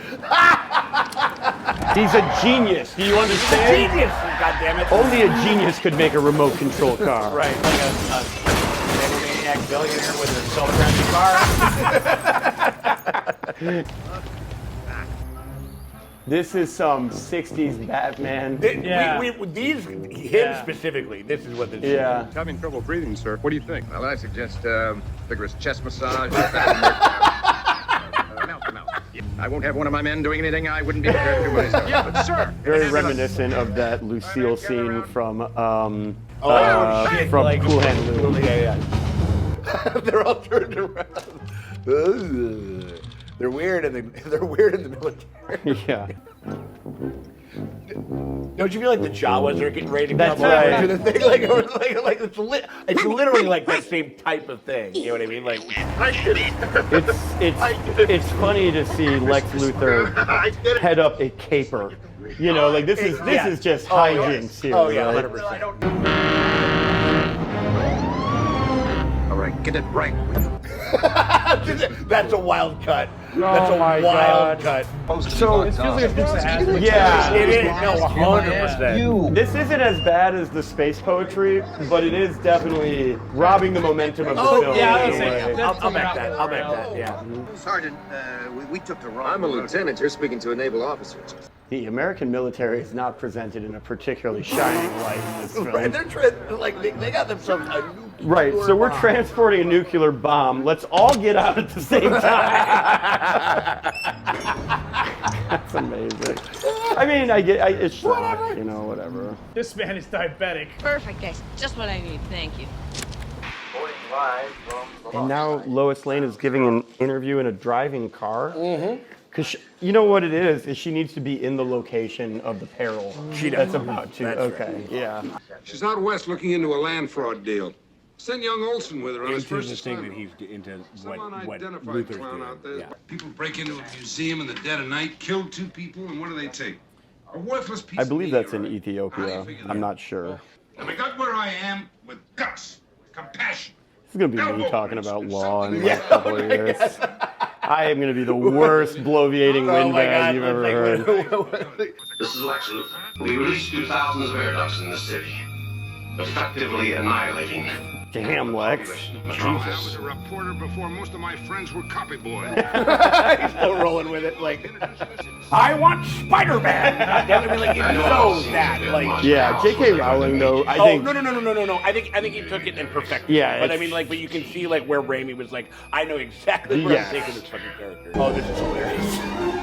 He's a genius. Do you understand? He's a genius. God damn it. Only a genius could make a remote-controlled car. Right. Like a maniac billionaire with a self-driving car. This is some 60s Batman. Him specifically, this is what this is. Yeah. Having trouble breathing, sir. What do you think? Well, I suggest vigorous chest massage. I won't have one of my men doing anything I wouldn't be prepared to do myself. Yeah, but sir. Very reminiscent of that Lucille scene from Cool Hand Luke. Yeah. They're all turned around. They're weird in the military. Yeah. Don't you feel like the Jawas are getting ready to That's come right. over to the thing? Like it's literally like that same type of thing. You know what I mean? Like it's funny to see Lex Luthor head up a caper. You know, like this is just hijinks here. Oh yeah, right? 100%. All right, get it right. That's a wild cut. That's a my wild God. cut. So It feels like it's Dukes of Hazzard. yeah, It is. No, 100%. This isn't as bad as the space poetry, but it is definitely robbing the momentum of the film. Yeah, in a way. I'll back that. I'll back that. Yeah. Sergeant, we took the wrong I'm a lieutenant. You're speaking to a naval officer. The American military is not presented in a particularly shining light in this film. Right, they're trying, like they got themselves a nuclear Right, so we're bomb. transporting a nuclear bomb. Let's all get out at the same time. That's amazing. I mean, it's shock, you know, whatever. This man is diabetic. Perfect, guys. Just what I need. Thank you. And now Lois Lane is giving an interview in a driving car. Mm-hmm. Because you know what it is she needs to be in the location of the peril. That's about to. That's okay, right. yeah. She's out west looking into a land fraud deal. Send young Olson with her on his first Interesting that assignment. he's into Someone what identified Luther's clown out there. doing. Yeah. People break into a museum in the dead of night, kill 2 people, and what do they take? A worthless piece I of believe meat, that's in all right? How do Ethiopia. you figure I'm that? not sure. And I got where I am with guts, compassion. This is gonna be me Elbow talking grease, about and law in something the next couple of years. I am gonna be the worst bloviating windbag you've ever heard. This is Lex Luthor. We released 2,000 of air ducts in the city, effectively annihilating. Damn, Lex. I was a reporter before most of my friends were copy boys. He's still rolling with it. Like, I want Spider-Man. I mean, like, it knows that. Like, Yeah, J.K. Rowling though, I think. No. I think he took it and perfected Yeah, it. But I it's- mean, like, but you can see like where Raimi was like, I know exactly where Yeah. I'm taking this fucking character. Oh, this is hilarious.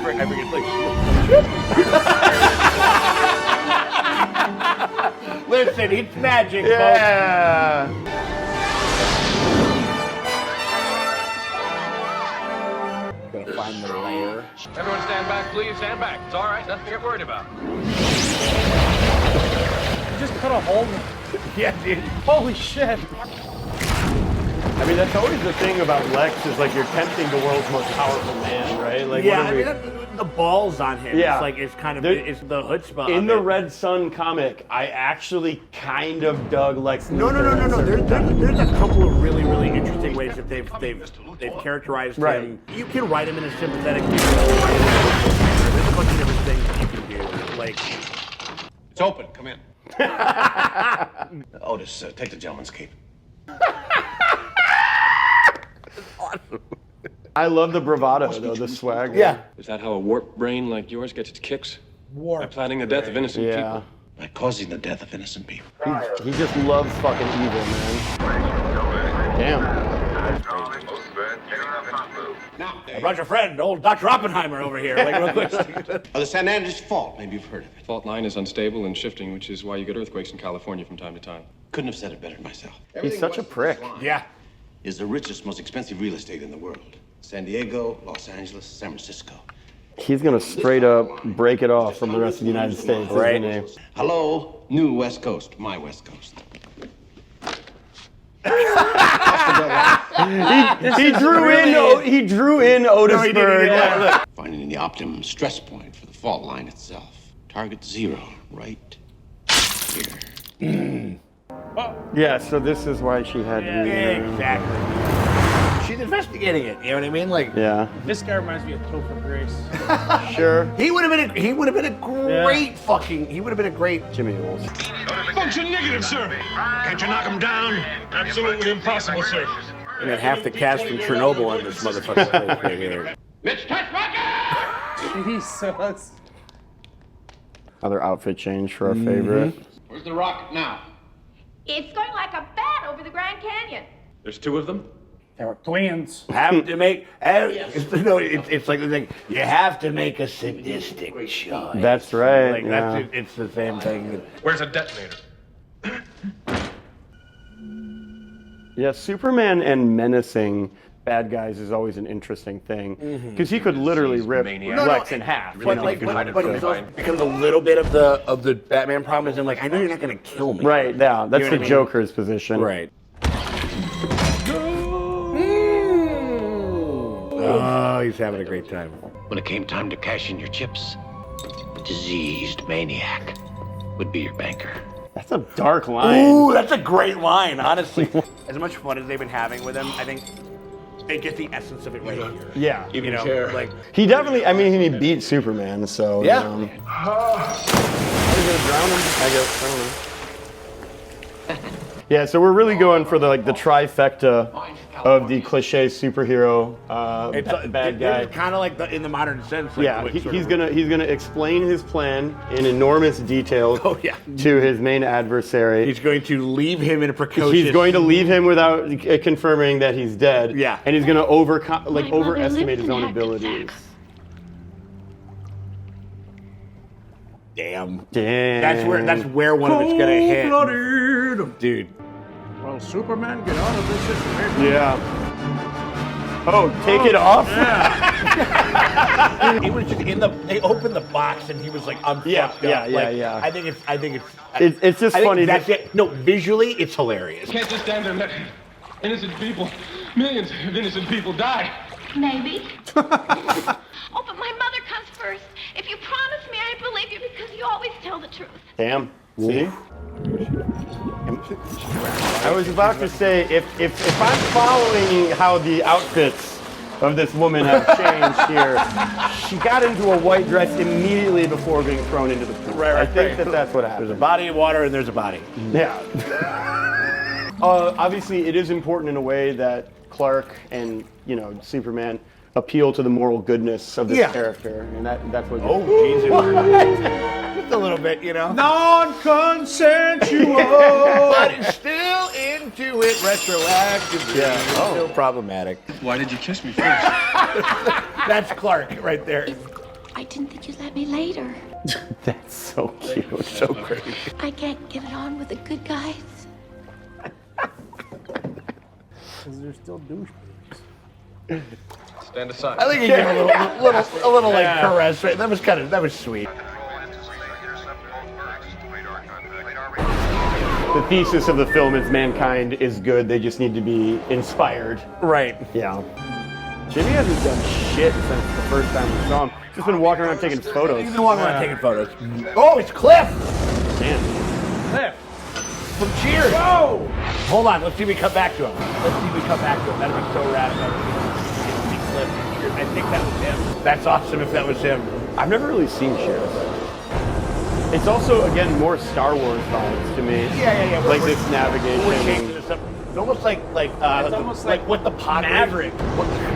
I forget, like. Listen, it's magic, Yeah. folks. Gotta find the lair. Everyone stand back, please. Stand back. It's all right. Nothing to get worried about. You just cut a hole. Yeah, dude. Holy shit. I mean, that's always the thing about Lex is like you're tempting the world's most powerful man, right? Like, Yeah, what I are we- mean, the balls on him. Yeah. It's like, it's kind of, There- it's the chutzpah in of the it. Red Sun comic, I actually kind of dug Lex Luthor. No. at certain times. There's a couple of really, really interesting ways that they've characterized him. You can write him in a sympathetic. There's a bunch of different things that you can do. Like, It's open. Come in. Otis, take the gentleman's cape. I love the bravado, though, the swag. Yeah. Is that how a warped brain like yours gets its kicks? By planning the death of innocent people. By causing the death of innocent people. He just loves fucking evil, man. Damn. Now, I brought your friend, old Dr. Oppenheimer, over here. Like, real quick. The San Andreas Fault. Maybe you've heard of it. Fault line is unstable and shifting, which is why you get earthquakes in California from time to time. Couldn't have said it better myself. He's such a prick. Yeah. Is the richest, most expensive real estate in the world. San Diego, Los Angeles, San Francisco. He's gonna straight up break it off from the rest of the United States, isn't he? Hello, new West Coast, my West Coast. he drew in Otisburg. Finding the optimum stress point for the fault line itself. Target 0, right here. Yeah, so this is why she had to. Exactly. She's investigating it. You know what I mean? Like, Yeah. This guy reminds me of Topher Grace. Sure. he would have been a great fucking. He would have been a great Jimmy Olsen. Function negative, sir. Can't you knock him down? Absolutely impossible, sir. And then half the cast from Chernobyl on this motherfucking place right here. Mitch Teschmacher! Jesus. Other outfit change for our favorite. Where's the rocket now? It's going like a bat over the Grand Canyon. There's 2 of them? They were twins. Have to make. No, it's like the thing. You have to make a sadistic choice. That's right. Like that's it's the same thing. Where's a detonator? Yeah, Superman and menacing bad guys is always an interesting thing because he could literally rip Lex in half. But like, but it's also becomes a little bit of the Batman problem is I'm like, I know you're not gonna kill me. Right. Yeah, that's You know the what I mean? Joker's position. Right. Oh, he's having a great time. When it came time to cash in your chips, a diseased maniac would be your banker. That's a dark line. Ooh, that's a great line, honestly. As much fun as they've been having with him, I think they get the essence of it right here. Yeah. You know, like He definitely. I mean, he beat Superman, so. Yeah. Are you gonna drown him? I guess. I don't know. Yeah, so we're really going for the trifecta of the cliche superhero bad guy. It's kind of like in the modern sense. Like, Yeah, he's gonna explain his plan in enormous detail to his main adversary. He's going to leave him in a precocious. He's going to leave him without confirming that he's dead. Yeah, and he's gonna overestimate his own abilities. Damn. That's where one of it's gonna hit. Dude. Well, Superman, get out of this situation. Yeah. Oh, take it off? He was just they opened the box and he was like, I'm fucked up. Yeah. I think It's just funny. That's it. No, visually, it's hilarious. You can't just stand there and let innocent people, millions of innocent people die. Maybe. Oh, but my mother comes first. If you promise me, I believe you because you always tell the truth. Damn. See? I was about to say, if I'm following how the outfits of this woman have changed here, she got into a white dress immediately before being thrown into the pool. I think that's what happened. There's a body of water and there's a body. Yeah. Obviously, it is important in a way that Clark and Superman appeal to the moral goodness of this character, and that's what. Oh, Jesus! Just a little bit, Non-consensual. But it's still into it retroactively. Yeah. It's still problematic. Why did you kiss me first? That's Clark right there. I didn't think you'd let me later. That's so cute. So crazy. I can't get it on with the good guys. Because they're still douchebags. Stand aside. I think he gave a little like caress. Right? That was sweet. The thesis of the film is mankind is good. They just need to be inspired. Right. Yeah. Jimmy hasn't done shit since the first time we saw him. He's just been walking around taking photos. He's been walking around taking photos. Oh, it's Cliff. Damn. Cliff. from Cheers. Whoa! Hold on, let's see if we come back to him. That'd be so rad. I think that was him. That's awesome if that was him. I've never really seen Cheers. It's also, again, more Star Wars vibes to me. Yeah. Like this navigation. We're changing this up. It's almost like it's almost like what the pod Maverick.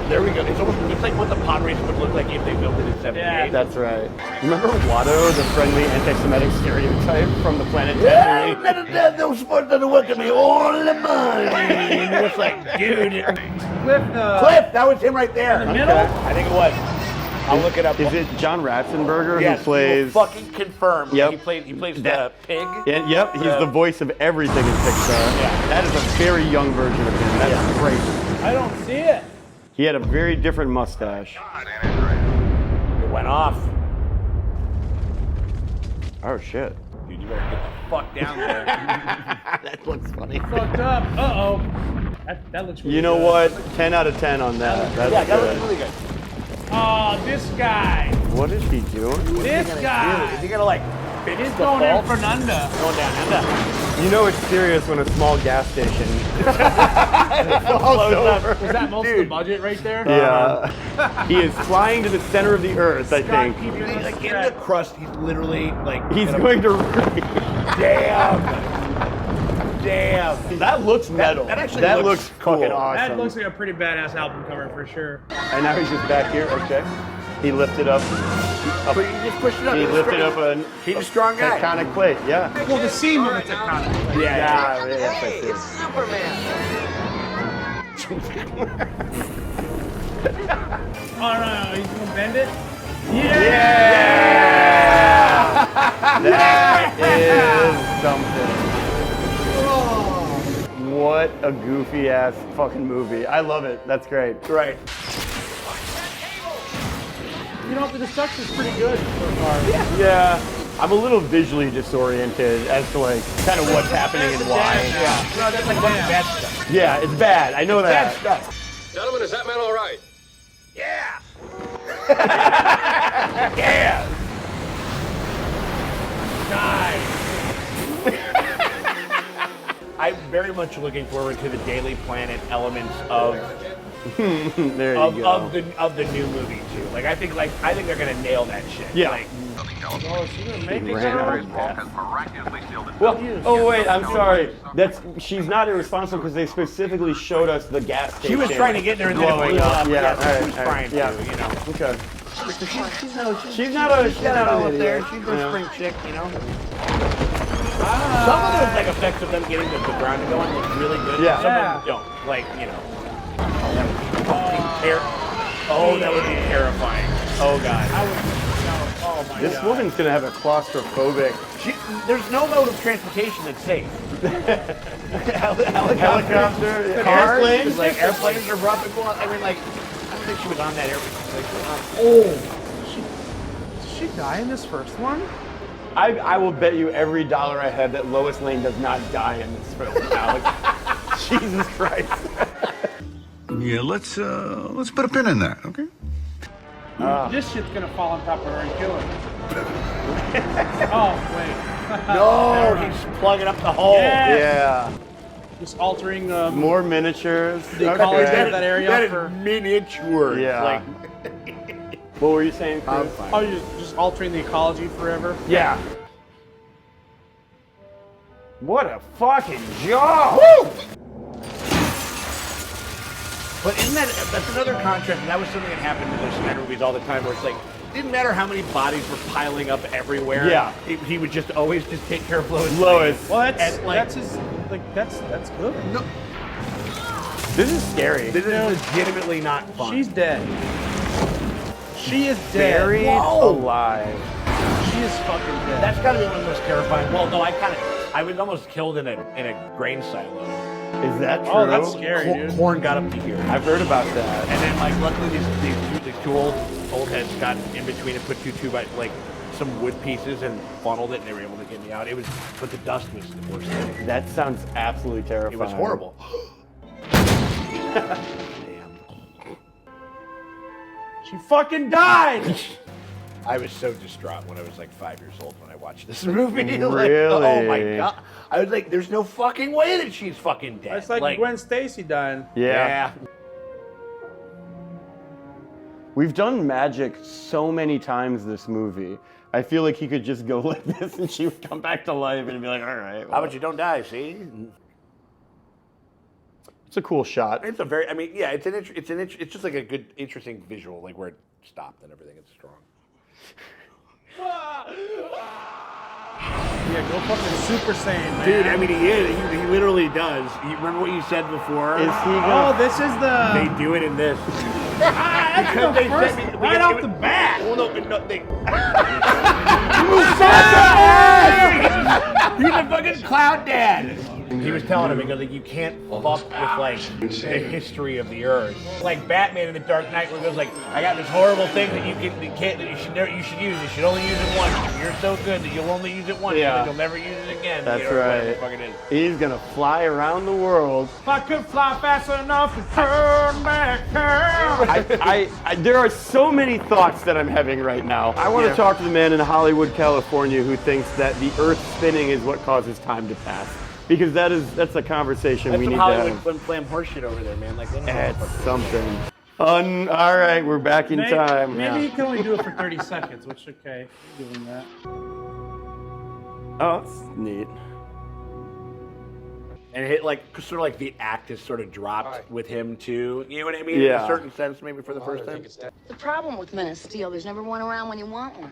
There we go. It's like what the pod race would look like if they built it in 78. Yeah. That's right. Remember Watto, the friendly anti-Semitic stereotype from the Planet Tatooine? Those sports doesn't work at me all the money. And it's like, dude. Cliff, that was him right there. In the middle? I think it was. I'll look it up. Is it John Ratzenberger Yes, who plays? fucking confirmed. Yep. He plays the pig. Yeah, yep, he's the voice of everything in Pixar. Yeah. That is a very young version of him. That's great. I don't see it. He had a very different mustache. It went off. Oh shit. Dude, you better get the fuck down there. That looks funny. Fucked up. Uh-oh. That looks really You know good. what? 10 out of 10 on that. That's That good. looks really good. Oh, this guy. What is he doing? This guy. Is he gonna like fix He's the going in fault? for Nunda. Going down under. You know it's serious when a small gas station Blows over. Was that most of the budget right there? Yeah. He is flying to the center of the earth, I think. Like in the crust, he's literally like. He's going to. Damn. That looks metal. That actually that looks fucking cool. awesome. That looks like a pretty badass album cover for sure. And now he's just back here. Okay. He lifted up. But you just pushed it up. He lifted up a. He's a strong guy. Tectonic plate. Yeah. Well, the seam of it's a concept. Yeah. It's Superman. Oh no, he's gonna bend it. Yeah. That is something. What a goofy ass fucking movie. I love it. That's great. Right. You know, the destruction's pretty good so far. Yeah. I'm a little visually disoriented as to like kind of what's happening and why. Yeah. No, that's like bad stuff. Yeah, it's bad. I know that. Bad stuff. Gentlemen, is that man all right? Yeah. Yeah. I'm very much looking forward to the Daily Planet elements of There you go. of the new movie too. Like I think they're gonna nail that shit. Yeah. Like, Oh, is she gonna make it? Well, oh wait, I'm sorry. She's not irresponsible because they specifically showed us the gas station. she was trying to get there and then it blowing blew up. up. Yeah, She was trying to, you know. Okay. She's not all up there. She's a spring chick, you know. Some of those like effects of them getting the ground going look really good. Yeah. Some of them don't. Like, you know. That would be terrifying. Oh god. Oh my This god. woman's gonna have a claustrophobic. There's no mode of transportation that's safe. Helicopter, Airplanes, like airplanes are rough and cool. I mean, like, I don't think she was on that airplane. Did she die in this first one? I will bet you every dollar I have that Lois Lane does not die in this film, Alex. Jesus Christ. Yeah, let's put a pin in that, okay? This shit's gonna fall on top of her and kill her. Oh, wait. No, he's plugging up the hole. Yes. Yeah. Just altering More miniatures. the ecology of that area That for. is miniature. Yeah. Like, What were you saying, Chris? Oh, you're just altering the ecology forever? Yeah. What a fucking job! Woo! But isn't that's another contrast, and that was something that happened in those Snyder movies all the time, where it's like, it didn't matter how many bodies were piling up everywhere. Yeah. He would just always just take care of Lois. Well, That's his, that's good. No, This is scary. this is legitimately not fun. She's dead. She is dead. Buried alive. She is fucking dead. That's got to be one of the most terrifying. Well, no, I was almost killed in a grain silo. Is that true? Oh, that's scary, dude. Corn got up to here. I've heard about that. And then, like, luckily these two old heads got in between and put some wood pieces and funneled it, and they were able to get me out. But the dust was the worst thing. That sounds absolutely terrifying. It was horrible. Damn. She fucking died! I was so distraught when I was like 5 years old when I watched this movie. Really? Oh my god! I was like, "There's no fucking way that she's fucking dead." It's like Gwen Stacy dying. Yeah. We've done magic so many times this movie. I feel like he could just go like this and she would come back to life and be like, all right. Well. How about you don't die, see? It's a cool shot. It's a very, I mean, yeah, it's just like a good, interesting visual, like where it stopped and everything. It's strong. Yeah, go fucking Super Saiyan, man. Dude, I mean, he is. He literally does. You remember what you said before? Is he gonna... Oh, this is the... They do it in this. That's the first, right off the bat. Well, no, they... He's a fucking cloud dad. He was telling him, he goes, like, you can't fuck with, like, the history of the Earth. Like Batman in The Dark Knight, where he goes, like, I got this horrible thing that you should use. You should only use it once. You're so good that you'll only use it once, but you'll never use it again. That's you know, right. Fucking is. He's gonna fly around the world. If I could fly fast enough to turn back time. There are so many thoughts that I'm having right now. I want to talk to the man in Hollywood, California, who thinks that the Earth spinning is what causes time to pass. Because that's a conversation we need to have. That's some Hollywood horseshit over there, man. Like, That's something. All right, we're back in time. Maybe you can only do it for 30 seconds, which okay, doing that. Oh, that's neat. And it like sort of like the act is sort of dropped with him too. You know what I mean? Yeah. In a certain sense, maybe for the first time. The problem with Men of Steel, there's never one around when you want one.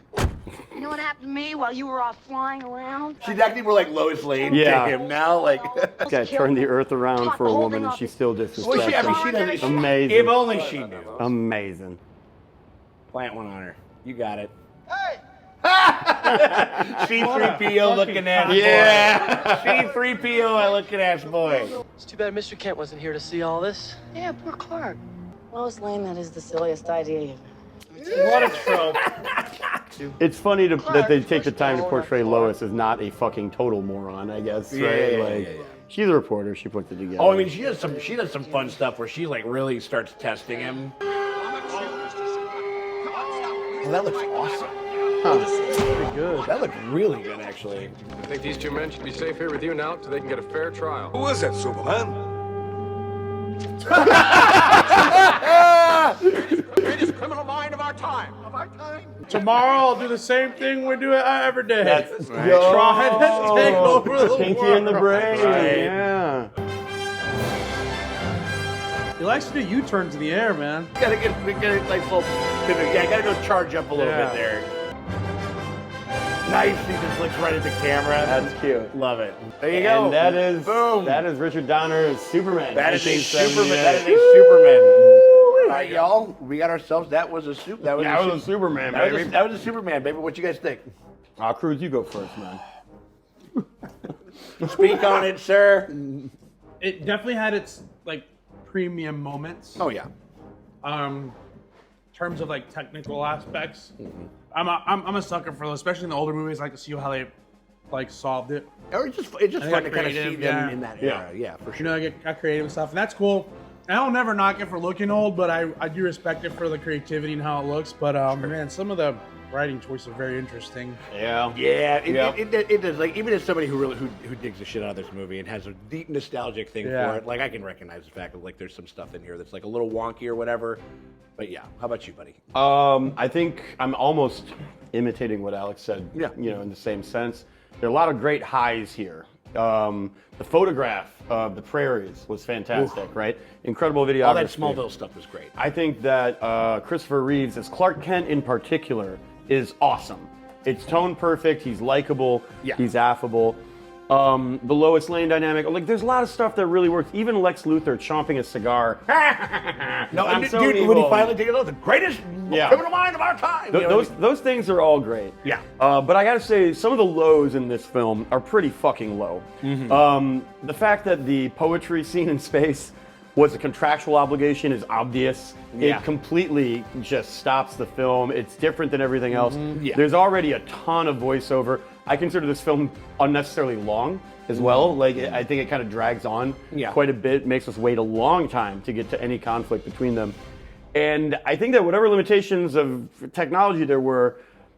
You know what happened to me while you were off flying around? She's acting more like Lois Lane to him now. Like, this guy turned the Earth around for a woman, and she still disrespects him. Amazing. If only she knew. Amazing. Plant one on her. You got it. C-3PO looking ass boy. Yeah. C-3PO looking ass boy. It's too bad Mr. Kent wasn't here to see all this. Yeah, poor Clark. Lois Lane, that is the silliest idea you've What a trope. It's funny that they take the time to portray Lois as not a fucking total moron, I guess, right? Yeah. She's a reporter. She puts it together. Oh, I mean, she does some fun stuff where she like really starts testing him. Oh, that looks awesome. Pretty good. That looks really good, actually. I think these two men should be safe here with you now till they can get a fair trial. Who is that, Superman? Greatest criminal mind of our time. Tomorrow I'll do the same thing we do every day. That's right. Trying to take over the Pinky world. in the brain. Right. Yeah. He likes to do U-turns in the air, man. Gotta get a nice little pivot. Yeah, gotta go charge up a little bit there. Nice, he just looks right at the camera. That's cute. Love it. There you go. And that is boom. That is Richard Donner's Superman. That is a 1978. Superman. That is a Superman. All right, y'all. We got ourselves. That was a Superman, baby. That was a Superman, baby. What you guys think? Cruz, you go first, man. Speak on it, sir. It definitely had its like premium moments. Oh yeah. In terms of like technical aspects, I'm a sucker for those, especially in the older movies. I like to see how they like solved it. Or it's just fun to kind of see them in that era. Yeah, for sure. You know, I got creative and stuff, and that's cool. And I'll never knock it for looking old, but I do respect it for the creativity and how it looks. But man, some of the writing choices are very interesting. Yeah. It does. Like, even as somebody who digs the shit out of this movie and has a deep nostalgic thing for it, like I can recognize the fact that like there's some stuff in here that's like a little wonky or whatever. But yeah, how about you, buddy? I think I'm almost imitating what Alex said. Yeah. You know, in the same sense. There are a lot of great highs here. The photograph of the prairies was fantastic, right? Incredible videography. All that Smallville stuff was great. I think that Christopher Reeves, as Clark Kent in particular, is awesome. It's tone perfect. He's likable. Yeah. He's affable. The Lois Lane dynamic, like there's a lot of stuff that really works. Even Lex Luthor chomping a cigar. Dude, when he finally takes it out, the greatest criminal mind of our time. Those things are all great. Yeah. But I gotta say, some of the lows in this film are pretty fucking low. The fact that the poetry scene in space was a contractual obligation is obvious. Yeah. It completely just stops the film. It's different than everything else. Yeah. There's already a ton of voiceover. I consider this film unnecessarily long as well. Like, I think it kind of drags on quite a bit, makes us wait a long time to get to any conflict between them. And I think that whatever limitations of technology there were,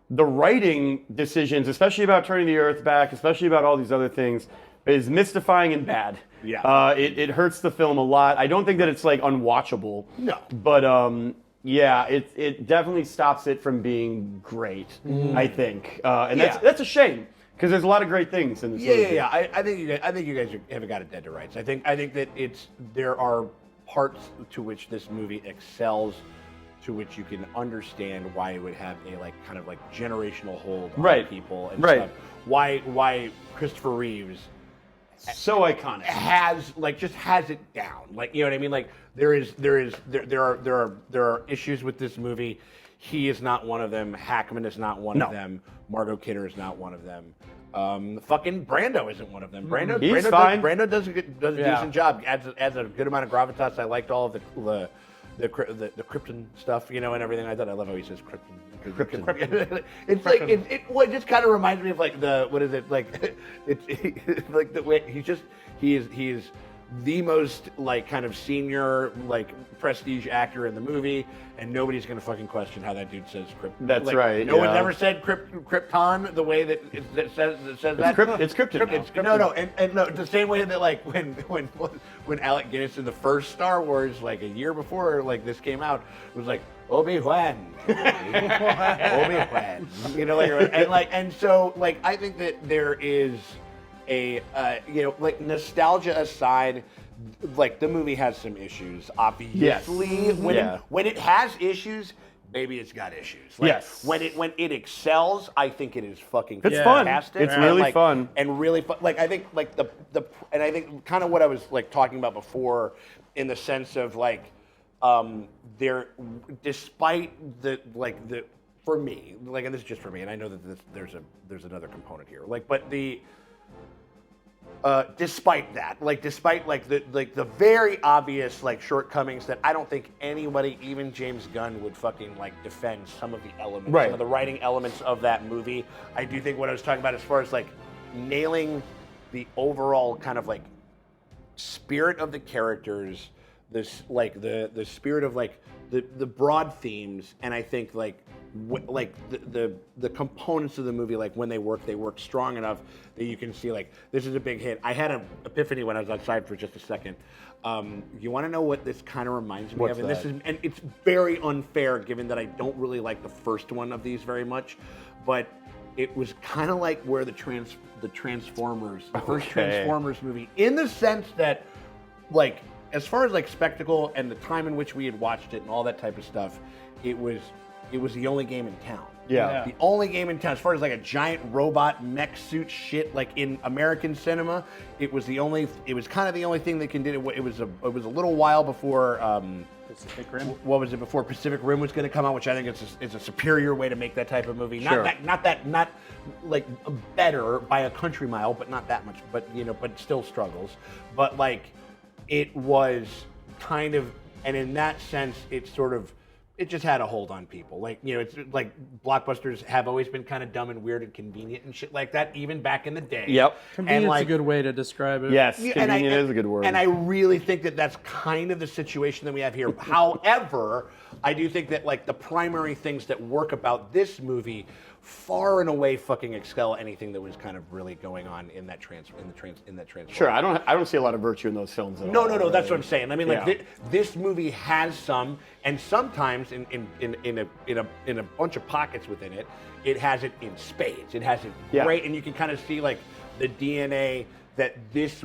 the writing decisions, especially about turning the Earth back, especially about all these other things, is mystifying and bad. Yeah. It hurts the film a lot. I don't think that it's like unwatchable. No. But yeah, it definitely stops it from being great, I think. And that's a shame, because there's a lot of great things in this movie. Yeah. I think you guys haven't got it dead to rights. I think that there are parts to which this movie excels, to which you can understand why it would have a kind of generational hold on people and stuff. Why Christopher Reeves, so iconic, has it down. You know what I mean? There are issues with this movie. He is not one of them. Hackman is not one of them. Margot Kidder is not one of them. Fucking Brando isn't one of them. Brando does a decent job. Adds a good amount of gravitas. I liked all of the Krypton stuff, and everything. I love how he says Krypton. It's it just kind of reminds me of what is it it's like the way he is the most kind of senior prestige actor in the movie, and nobody's gonna fucking question how that dude says Krypton. That's right. No one's ever said Krypton the way that it says that. It's Krypton. It's no, and no, the same way that when Alec Guinness in the first Star Wars a year before this came out was Obi-Wan. Obi-Wan. And so I think that there is a nostalgia aside, the movie has some issues, obviously. Yes. When it has issues, maybe it's got issues. Yes. When it excels, I think it is fucking it's fantastic. Fun. It's really fun. And really fun. I think and I think kind of what I was talking about before, in the sense of there, despite the for me, and this is just for me, and I know that there's another component here, but the despite that, despite the very obvious shortcomings that I don't think anybody, even James Gunn, would fucking defend some of the elements, some of the writing elements of that movie. I do think what I was talking about as far as nailing the overall kind of spirit of the characters, this the spirit of the broad themes, and I think the components of the movie, when they work strong enough that you can see this is a big hit. I had an epiphany when I was outside for just a second. You want to know what this kind of reminds me of? And it's very unfair given that I don't really like the first one of these very much, but it was kind of where the Transformers, the first Transformers movie, in the sense that as far as spectacle and the time in which we had watched it and all that type of stuff, it was the only game in town. Yeah. The only game in town, as far as a giant robot mech suit shit in American cinema, it was kind of the only thing that can do it. It was a little while before Pacific Rim. What was it before Pacific Rim was going to come out, which I think is a superior way to make that type of movie. Sure. Not better by a country mile, but not that much. But but still struggles. But it was kind of, and in that sense, it just had a hold on people. It's blockbusters have always been kind of dumb and weird and convenient and shit like that, even back in the day. Yep. Convenience is a good way to describe it. Yes, convenient is a good word. And I really think that that's kind of the situation that we have here. However, I do think that the primary things that work about this movie far and away fucking excel anything that was kind of really going on in that transfer. Sure, I don't see a lot of virtue in those films at all. No, that's what I'm saying. I mean, this movie has some, and sometimes in a bunch of pockets within it, it has it in spades. It has it great, and you can kind of see the DNA that this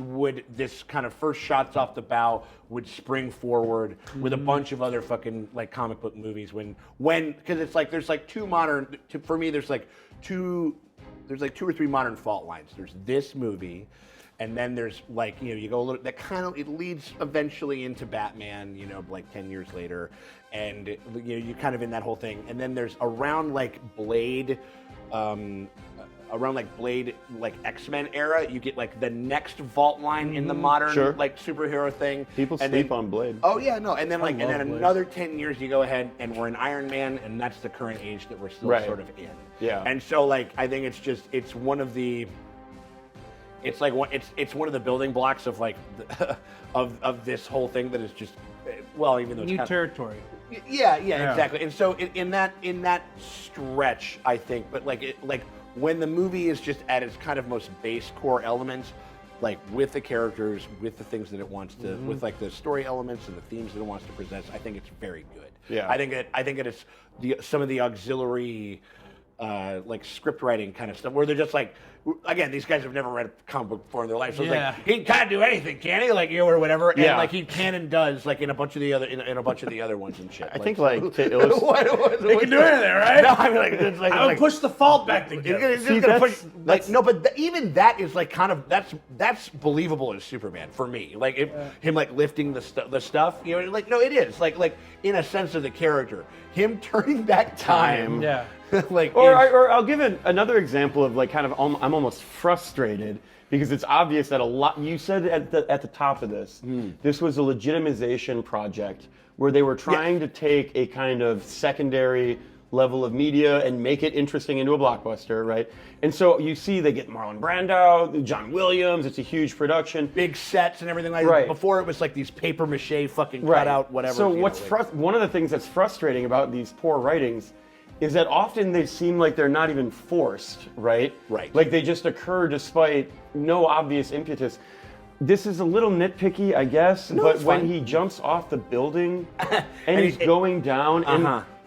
kind of first shots off the bow would spring forward with a bunch of other fucking comic book movies when because it's there's two modern, for me there's two or three modern fault lines. There's this movie, and then there's you go a little, that kind of, it leads eventually into Batman, 10 years later, and you're kind of in that whole thing, and then there's around Blade, X-Men era, you get the next vault line in the modern superhero thing. People sleep on Blade. Oh yeah, no, and then and then another 10 years you go ahead and we're in Iron Man, and that's the current age that we're still sort of in. Yeah. And so I think it's one of the one of the building blocks of of this whole thing that is just, well, even though it's new territory. Yeah, exactly. And so in that stretch, I think, but like when the movie is just at its kind of most base core elements, like with the characters, with the things that it wants to, with like the story elements and the themes that it wants to present, I think it's very good. Yeah. I think it's some of the auxiliary like script writing kind of stuff where they're just like, again, these guys have never read a comic book before in their life, so it's like he can't do anything, can he? Like or whatever, and like he can and does like in a bunch of the other ones and shit. I think like to illustrate, they can do anything, right? No, I mean like it's like I would push the fault back together. It's gonna push, like no, but even that is like kind of that's believable as Superman for me. Like him like lifting the stuff, you know, like no, it is like in a sense of the character, him turning back time. Yeah. Like or I'll give another example of like kind of I'm almost frustrated because it's obvious that a lot you said at the top of this this was a legitimization project where they were trying to take a kind of secondary level of media and make it interesting into a blockbuster, right? And so you see they get Marlon Brando, John Williams, it's a huge production. Big sets and everything like that. Before it was like these paper mache fucking cutout whatever. So one of the things that's frustrating about these poor writings is that often they seem like they're not even forced, right? Right. Like they just occur despite no obvious impetus. This is a little nitpicky, I guess, but when he jumps off the building and he's going down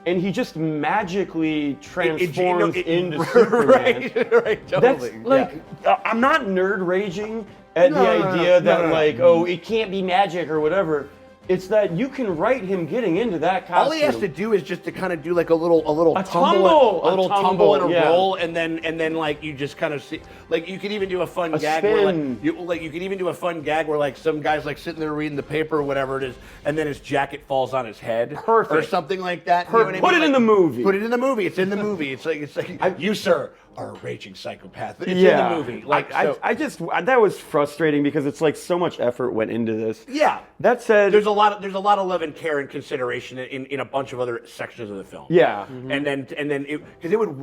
and he just magically transforms into Superman. Right, totally. That's like, I'm not nerd raging at the idea that like, oh, it can't be magic or whatever. It's that you can write him getting into that costume. All he has to do is just to kind of do like a little tumble and a roll, and then like you just kind of see, like you could even do a fun gag where like you could even do a fun gag where like some guy's like sitting there reading the paper or whatever it is, and then his jacket falls on his head, or something like that. You know what I mean? Put it in the movie. Put it in the movie. It's in the movie. It's like you, sir, are a raging psychopath. It's in the movie. Like I just that was frustrating because it's like so much effort went into this. Yeah. That said, there's a lot of love and care and consideration in a bunch of other sections of the film. Yeah. And then because it would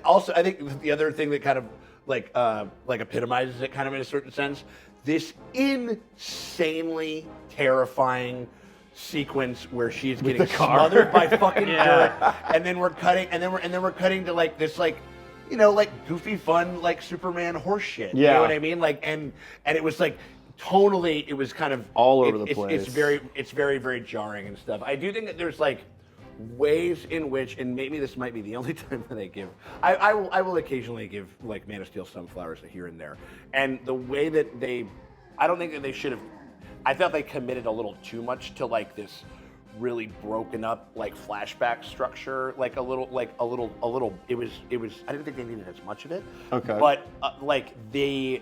also I think the other thing that kind of like epitomizes it kind of in a certain sense, this insanely terrifying sequence where she's getting smothered by fucking dirt, and then we're cutting to like this like, you know, like goofy fun like Superman horse shit. Yeah. You know what I mean? Like and it was like tonally it was kind of all over the place. It's very, very jarring and stuff. I do think that there's like ways in which, and maybe this might be the only time that I will occasionally give like Man of Steel some flowers here and there. And the way that I don't think that they should have, I thought they committed a little too much to like this really broken up like flashback structure, like a little it was I didn't think they needed as much of it. Okay. But like they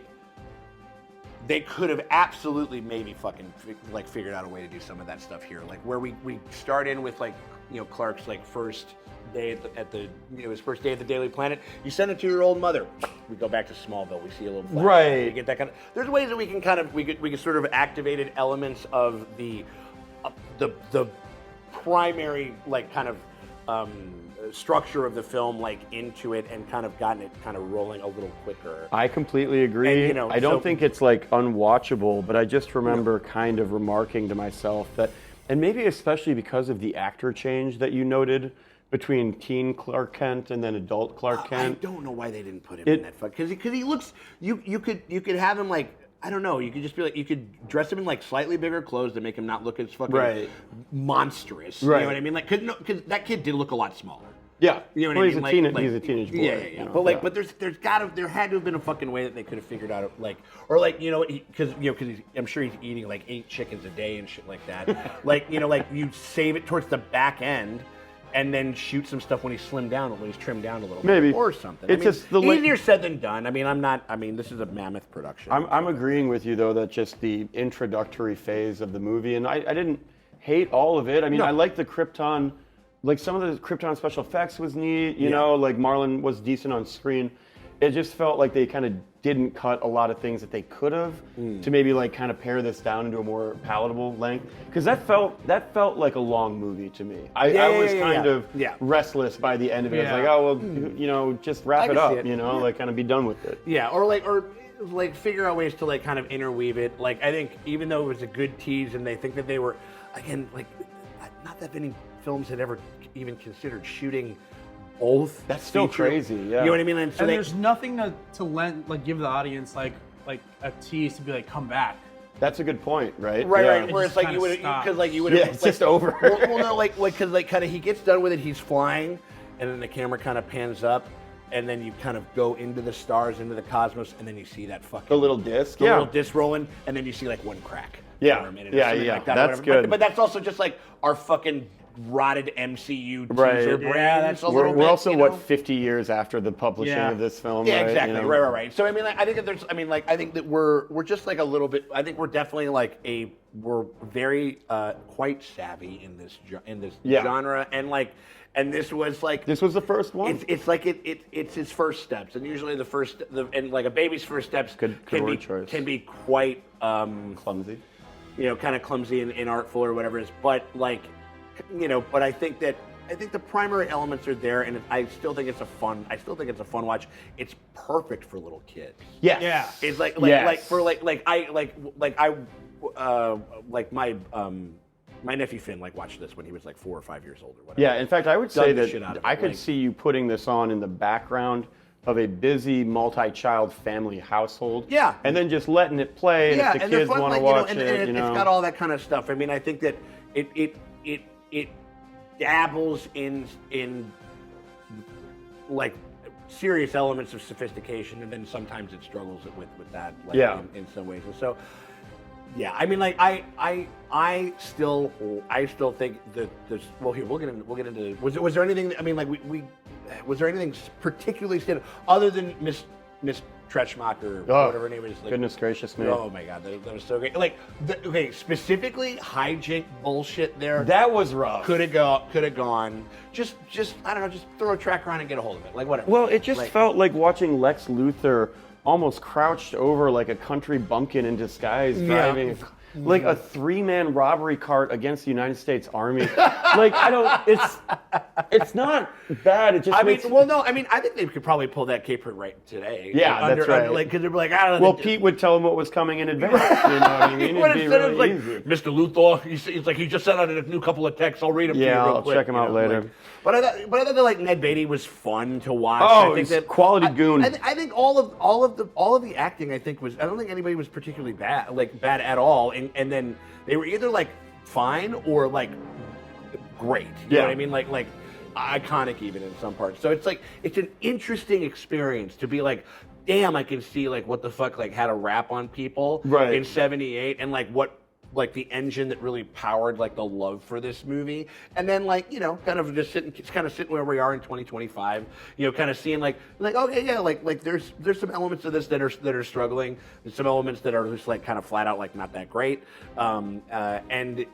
could have absolutely maybe fucking like figured out a way to do some of that stuff here, like where we start in with like, you know, Clark's like first day at the you know, his first day at the Daily Planet. You send it to your old mother. We go back to Smallville. We see a little flash. Right. We get that kind of. There's ways that we can kind of we could sort of activated elements of the primary like kind of structure of the film like into it and kind of gotten it kind of rolling a little quicker. I completely agree. And, you know, I don't think it's like unwatchable, but I just remember kind of remarking to myself that, and maybe especially because of the actor change that you noted between teen Clark Kent and then adult Clark Kent. I don't know why they didn't put him in that fuck, because he looks. You could have him like, I don't know. You could just be like, you could dress him in like slightly bigger clothes to make him not look as fucking monstrous. Right. You know what I mean? Like, cause that kid did look a lot smaller. Yeah. You know what well, I he's mean? He's a teenage boy. Yeah. You know? But like, but there had to have been a fucking way that they could have figured out, like, or like, you know, because I'm sure he's eating like 8 chickens a day and shit like that. Like, you know, like you save it towards the back end. And then shoot some stuff when he's slimmed down, when he's trimmed down a little Maybe. bit, or something. It's just the easier said than done. I mean, this is a mammoth production. I'm agreeing with you though that just the introductory phase of the movie, and I didn't hate all of it. I mean, I like the Krypton, like some of the Krypton special effects was neat. You know, like Marlon was decent on screen. It just felt like they kind of didn't cut a lot of things that they could have to maybe like kind of pare this down into a more palatable length, because that felt like a long movie to me. I was kind of restless by the end of it. I was like, oh well, you know, just wrap it up, you know, like kind of be done with it. Yeah, or like figure out ways to like kind of interweave it. Like I think even though it was a good tease and they think that they were, again, like not that many films had ever even considered shooting both. That's still crazy. Yeah. You know what I mean? And, so And there's nothing to give the audience like a tease to be like, come back. That's a good point, right? Right, Yeah. right. Where it's like you would, because like you would. Yeah, it's just over. well, no, like because like kind of he gets done with it, he's flying, and then the camera kind of pans up, and then you kind of go into the stars, into the cosmos, and then you see that fucking The little disc. the Yeah. little disc rolling, and then you see like one crack. Yeah. for a minute or Yeah, something yeah. like that, or That's whatever. good. But that's also just like our fucking rotted MCU Right. teaser brains. Yeah, that's a little We're bit, also you know? 50 years after the publishing Yeah. of this film. Yeah, right? exactly. You know? Right. So I mean, like, I think that there's. I mean, like, I think that we're just like a little bit. I think we're definitely like we're very quite savvy in this Yeah. genre, and like, and this was like This was the first one. It's like it's his first steps, and usually and like a baby's first steps Good word choice. can be quite Clumsy. you know, kind of clumsy and inartful or whatever it is. But like, you know, but I think the primary elements are there, and I still think it's a fun watch. It's perfect for little kids. Yes. Yeah. It's like Yes. for my nephew Finn watched this when he was like 4 or 5 years old or whatever. Yeah, in fact, I would say Dug the shit out that of it, I could like- see you putting this on in the background of a busy multi-child family household. Yeah. And then just letting it play, and if the they're kids fun, want to like, watch and it, you know. it's got all that kind of stuff. I mean, I think that it dabbles in like serious elements of sophistication, and then sometimes it struggles with that, like, Yeah. in some ways. And so, yeah, I mean, like I still think that there's. Well, here we'll get into. Was there anything? I mean, like was there anything particularly standard other than Miss Tretchmacher, Oh, whatever her name is? Like, goodness gracious me. Oh my God, that was so great. Like, okay, specifically hijink bullshit there. That was rough. Could have gone. Just I don't know. Just throw a tracker on and get a hold of it. Like whatever. Well, it just Like- felt like watching Lex Luthor almost crouched over like a country bumpkin in disguise, driving like a 3-man robbery cart against the United States Army. Like, I don't. It's not bad. It just. I mean, makes, well, no. I mean, I think they could probably pull that caper right today. Yeah, Like, that's right. like, because they'd be like, I don't know. Well, Pete would tell him what was coming in advance. You know what I mean? What It'd be instead of really like, easy. Mr. Luthor, he's like, he just sent out a new couple of texts. I'll read them to you Yeah, real I'll quick. check them you out know, later. like- but I thought that like Ned Beatty was fun to watch. Oh, I think he's that quality goon. I think all of the acting, I think, was. I don't think anybody was particularly bad at all. And then they were either like fine or like great. You know what I mean? Like iconic even in some parts. So it's like it's an interesting experience to be like, damn, I can see like what the fuck like had a rap on people Right. in '78 and like what like the engine that really powered like the love for this movie, and then like, you know, kind of just sitting where we are in 2025, you know, kind of seeing like okay, yeah, like there's some elements of this that are struggling, there's some elements that are just like kind of flat out like not that great, and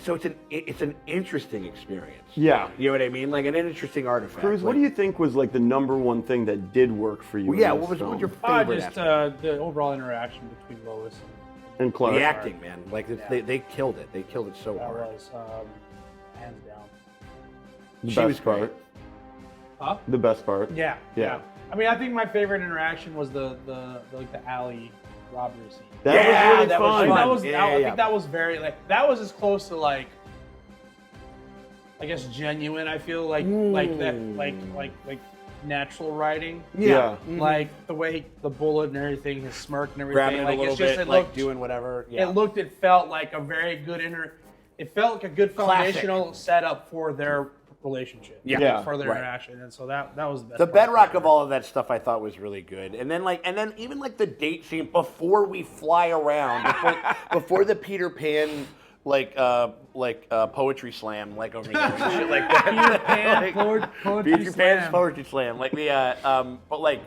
so it's an interesting experience. Yeah. You know what I mean? Like an interesting artifact. Cruz, what do you think was like the number one thing that did work for you? Well, yeah, in what this was film? your favorite? Just aspect? the overall interaction between Lois and Clark? The acting, man, like they killed it. They killed it so that hard. was hands down. The She best was great. part. Huh? The best part. Yeah. Yeah. I mean, I think my favorite interaction was the alley robbery scene. That was really that was fun. fun. That was, Yeah, I yeah. think that was very that was as close to like, I guess, genuine. I feel like that like natural writing. Yeah. Like the way the bullet and everything, his smirk and everything. Grabbing it like a little it's just bit, it like looked doing whatever. Yeah. it felt like a very good it felt like a good Classic. foundational setup for their relationship. Yeah. For their Right. interaction, and so that was the best. The part. bedrock of all of that stuff I thought was really good, and then even like the date scene before we fly around, before the Peter Pan poetry slam like over there and shit like that. Peter Pan Like, poetry Peter Pan's slam. poetry slam, like the but like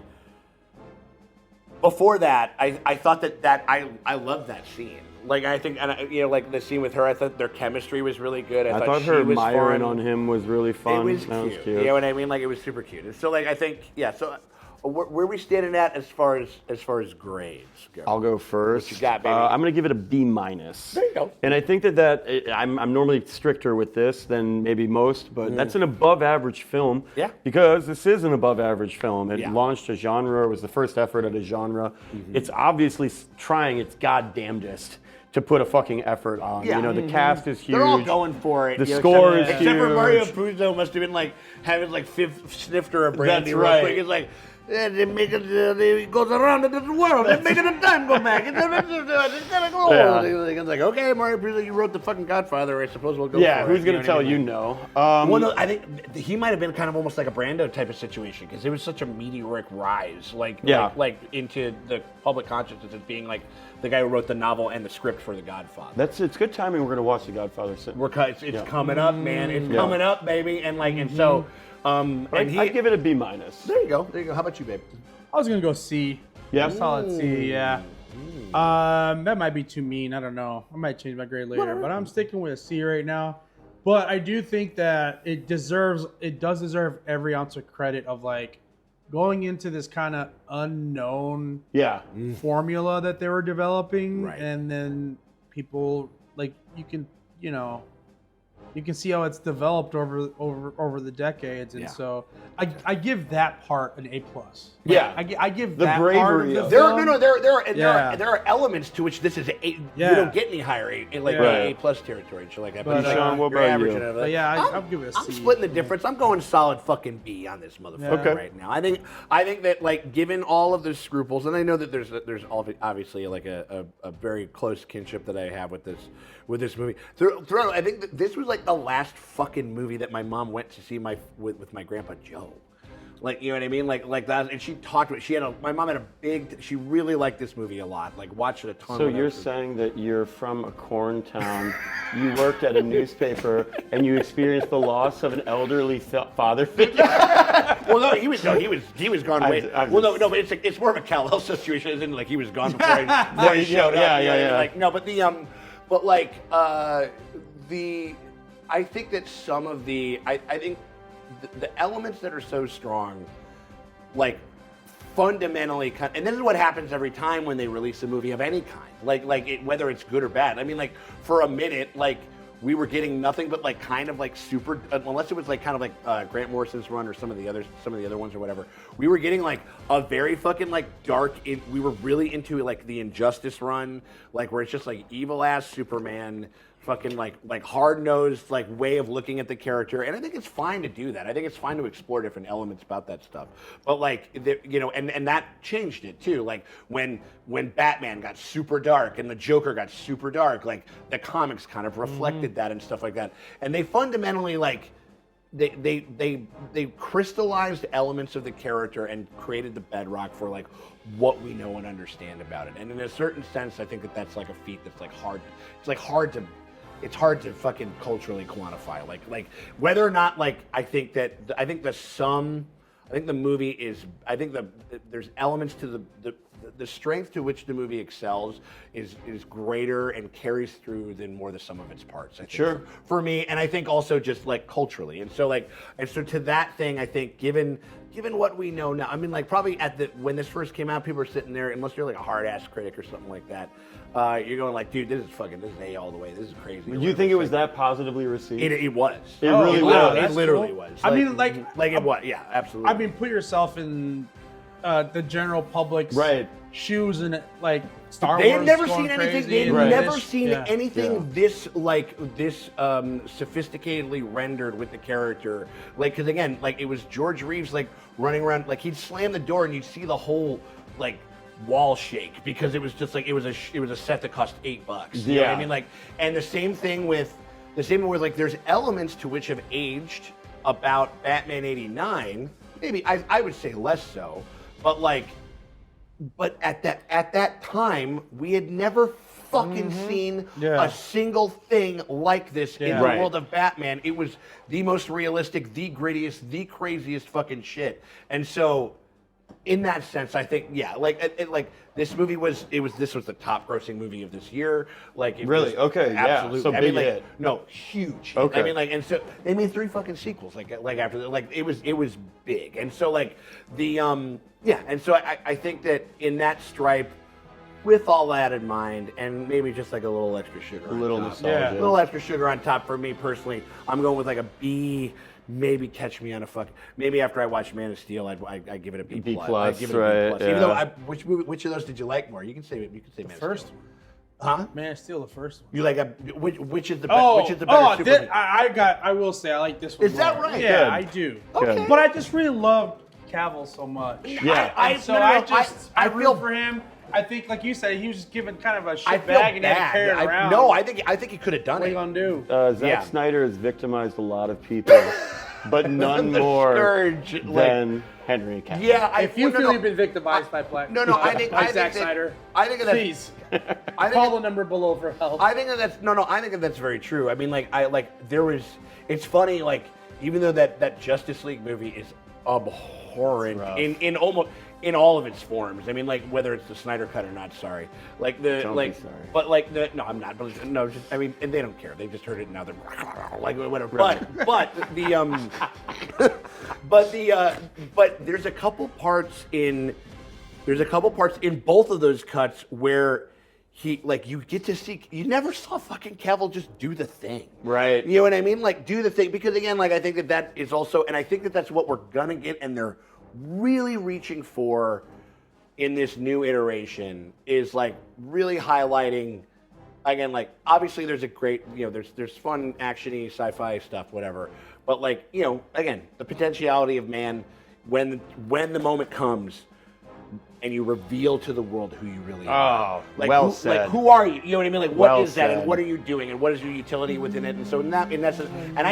before that, I thought that I loved that scene. Like I think, and you know, like the scene with her, I thought their chemistry was really good. I thought she her was admiring fun. on him was really fun. It was That cute. cute. You know what I mean? Like it was super cute. And so like I think so where we standing at as far as grades go? I'll go first. What you got, baby? I'm going to give it a B minus. There you go. And I think that I'm normally stricter with this than maybe most, but that's an above average film. Yeah. Because this is an above average film. It Yeah. launched a genre. It was the first effort at a genre. It's obviously trying its goddamnedest to put a fucking effort on. Yeah. You know, the cast is huge. They're all going for it. The you know, score is except huge. for Mario Puzo must have been like having like fifth snifter of brandy That's real right. quick. It's like, they make it, it goes around the world. They're making the time go back. It's gotta go. Yeah. It's like, okay, Mario Puzo, you wrote the fucking Godfather. I suppose we'll go Yeah, for it. who's gonna tell you no? Well, no, I think he might have been kind of almost like a Brando type of situation because it was such a meteoric rise, like into the public consciousness as being like the guy who wrote the novel and the script for The Godfather. It's good timing. We're gonna watch The Godfather. It's coming up, man. It's coming up, baby. And like, and so, I'd give it a B-. There you go. How about you, babe? I was gonna go C. Yeah, a solid C. Yeah. That might be too mean. I don't know. I might change my grade later, but I'm sticking with a C right now. But I do think that it does deserve every ounce of credit of like going into this kind of unknown formula that they were developing, and then people like you can see how it's developed over the decades, and so I give that part an A+. I give the that bravery part of the of film. There are elements to which this is you don't get any higher A territory and shit like that. But Sean, what about you? I'll give it a C. I'm splitting the difference. I'm going solid fucking B on this motherfucker right now. I think that like given all of the scruples, and I know that there's obviously like a very close kinship that I have with this movie. I think that this was like the last fucking movie that my mom went to see with my grandpa Joe. Like, you know what I mean? Like that, and she talked about it. My mom had she really liked this movie a lot. Like, watched it a ton. So you're saying that you're from a corn town, you worked at a newspaper, and you experienced the loss of an elderly father figure? Well, no, he was gone way. But it's more of a Kal-El situation, isn't it? Like he was gone before he showed up. Yeah. Like no, but I think that some of I think the elements that are so strong, like fundamentally, and this is what happens every time when they release a movie of any kind, whether it's good or bad. I mean, like for a minute, like we were getting nothing but like kind of like super, unless it was like kind of like Grant Morrison's run or some of the other ones or whatever. We were getting like a very fucking like dark. We were really into like the Injustice run, like where it's just like evil ass Superman. Fucking like hard-nosed like way of looking at the character, and I think it's fine to do that. I think it's fine to explore different elements about that stuff. But like and that changed it too. Like when Batman got super dark and the Joker got super dark, like the comics kind of reflected that and stuff like that. And they fundamentally like they crystallized elements of the character and created the bedrock for like what we know and understand about it. And in a certain sense, I think that that's like a feat that's like hard. It's hard to fucking culturally quantify. Like whether or not like I think the movie is. I think there's elements to the strength to which the movie excels is greater and carries through than more the sum of its parts. I think, for me, and I think also just like culturally, and so to that thing, I think given what we know now, I mean, like probably when this first came out, people were sitting there, unless you're like a hard ass critic or something like that, you're going like, dude, this is A all the way. This is crazy. Do you think it was that positively received? It was. It really was. It literally was. I mean, like it was. Yeah, absolutely. I mean, put yourself in the general publicat's shoes and like Star Wars. They had never going seen anything. crazy They had and never this- seen yeah. anything this sophisticatedly rendered with the character. Like, because again, like it was George Reeves like running around, like he'd slam the door and you'd see the whole like wall shake because it was just like it was a set that cost $8. You know what I mean? Like, and the same thing with like there's elements to which have aged about Batman '89. Maybe I would say less so, but at that time we had never fucking seen a single thing like this in the world of Batman. It was the most realistic, the grittiest, the craziest fucking shit. And so in that sense, I think, this movie was the top grossing movie of this year. Like, it really? was Okay, absolutely. yeah. So I big mean, hit. No, huge. Okay. I mean, like, and so they made 3 fucking sequels. Like after that, like it was big. And so like and so I think that in that stripe, with all that in mind, and maybe just like a little extra sugar. A little on top. nostalgia. A little extra sugar on top for me personally. I'm going with like a B. Maybe catch me on a maybe after I watch Man of Steel, I give it a B+. B+, I give it a B+. right, Even yeah. though which of those did you like more? You can say Man of Steel. First. Huh? Man of Steel, the first one. You like which is the which is the better Superman? I will say I like this one. Is that more. right? Yeah, Good. I do. Okay. But I just really loved Cavill so much. Yeah. I I feel feel for him. I think, like you said, he was just given kind of a shit I feel bag and he had to bad. carry it around. I think he could have done What are it. you gonna do? Zack Snyder has victimized a lot of people, but none more Scourge, than Henry Cavill. Yeah, If you feel you've been victimized by Black, I think Zack that- Snyder, I think that's please call the number below for help. I think that's I think that's very true. I mean, it's funny, like, even though that Justice League movie is abhorrent in all of its forms. I mean, like, whether it's the Snyder cut or not, sorry. Like the Don't be sorry. but like the no, I'm not. But no, just, I mean, and they don't care. They just heard it and now they're like whatever. Right. But but there's a couple parts in both of those cuts where you get to see, you never saw fucking Cavill just do the thing. Right. You know what I mean? Like, do the thing. Because again, like, I think that is also, and I think that's what we're gonna get, and they're really reaching for in this new iteration, is like really highlighting, again, like, obviously there's a great, there's fun, action-y, sci-fi stuff, whatever. But like, again, the potentiality of man, when the moment comes, and you reveal to the world who you really are. Oh, like, well said. Like, who are you? You know what I mean? Like, what is that, said. and what are you doing, and what is your utility within it? And so, and I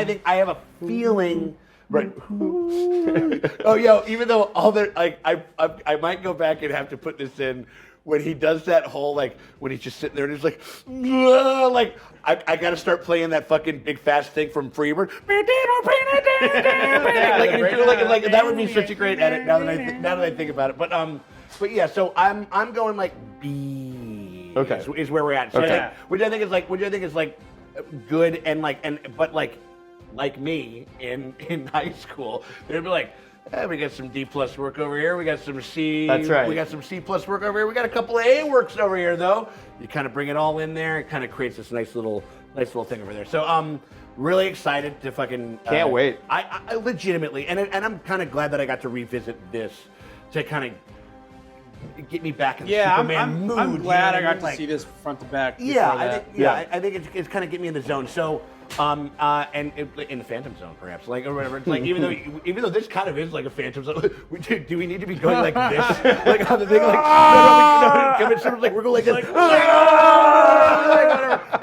think I have a feeling, right? Oh, even though all the, like, I might go back and have to put this in when he does that whole, like, when he's just sitting there and he's like, I got to start playing that fucking Big Fast Thing from Freebird. Like, that would be such a great edit now that I think about it. But yeah, so I'm going like B. Okay. Is where we're at. So Okay. which I think is like good but like me in high school, they'd be like, we got some D+ work over here. We got some C. That's right. We got some C+ work over here. We got a couple of A works over here, though. You kind of bring it all in there. It kind of creates this nice little thing over there. So I'm really excited to fucking. Can't wait. I legitimately, and I'm kind of glad that I got to revisit this to kind of get me back in the Superman mood. I'm glad I got like, to see this front to back. Yeah, I think it's kind of get me in the zone. So, and in the Phantom Zone, perhaps, like, or whatever. It's like, even though this kind of is like a Phantom Zone, do we need to be going like this? Like on the thing, like, no, like we're going like this. Whatever.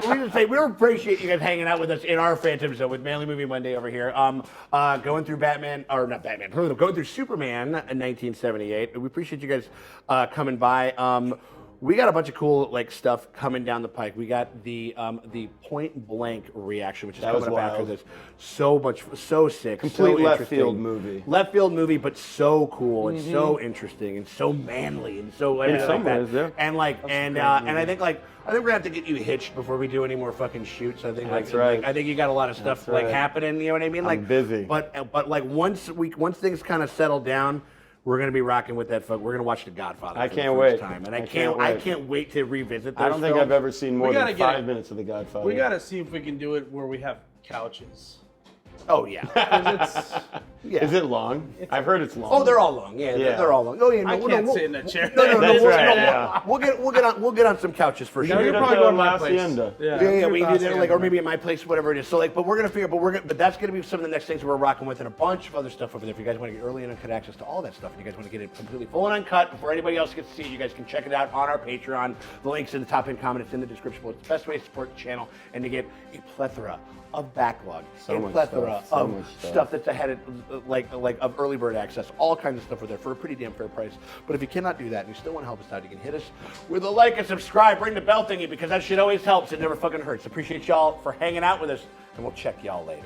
We just say we appreciate you guys hanging out with us in our Phantom Zone with Manly Movie Monday over here. Going through going through Superman in 1978. We appreciate you guys coming by. We got a bunch of cool stuff coming down the pike. We got the Point Blank reaction, which is coming up after this. So sick, Complete so left field movie. Left field movie, but so cool and so interesting and so manly and so In some ways, yeah. And I think we're gonna have to get you hitched before we do any more fucking shoots. I think That's right. I think you got a lot of stuff happening. You know what I mean? I'm busy. But like once things kind of settle down, we're gonna be rocking with that. We're gonna watch The Godfather. I for can't the first wait. time, and I can't wait to revisit. Those I don't think films. I've ever seen more than 5 minutes of The Godfather. We got to see if we can do it where we have couches. Oh yeah. Is it long? I've heard it's long. Oh, they're all long. Yeah, they're all long. Oh yeah. I can't sit in a chair. No. That's right. We'll get on some couches for sure. You're probably going to my place. Yeah, we can do that, or maybe at my place, whatever it is. So but we're gonna figure. But that's gonna be some of the next things we're rocking with, and a bunch of other stuff over there. If you guys want to get early and uncut access to all that stuff, and you guys want to get it completely full and uncut before anybody else gets to see it, you guys can check it out on our Patreon. The link's in the top comment. It's in the description below. It's the best way to support the channel and to get a plethora of backlog, So a much plethora stuff, so of much stuff that's ahead of like of early bird access, all kinds of stuff are there for a pretty damn fair price. But if you cannot do that and you still want to help us out, you can hit us with a like and subscribe, ring the bell thingy, because that shit always helps. It never fucking hurts. Appreciate y'all for hanging out with us, and we'll check y'all later.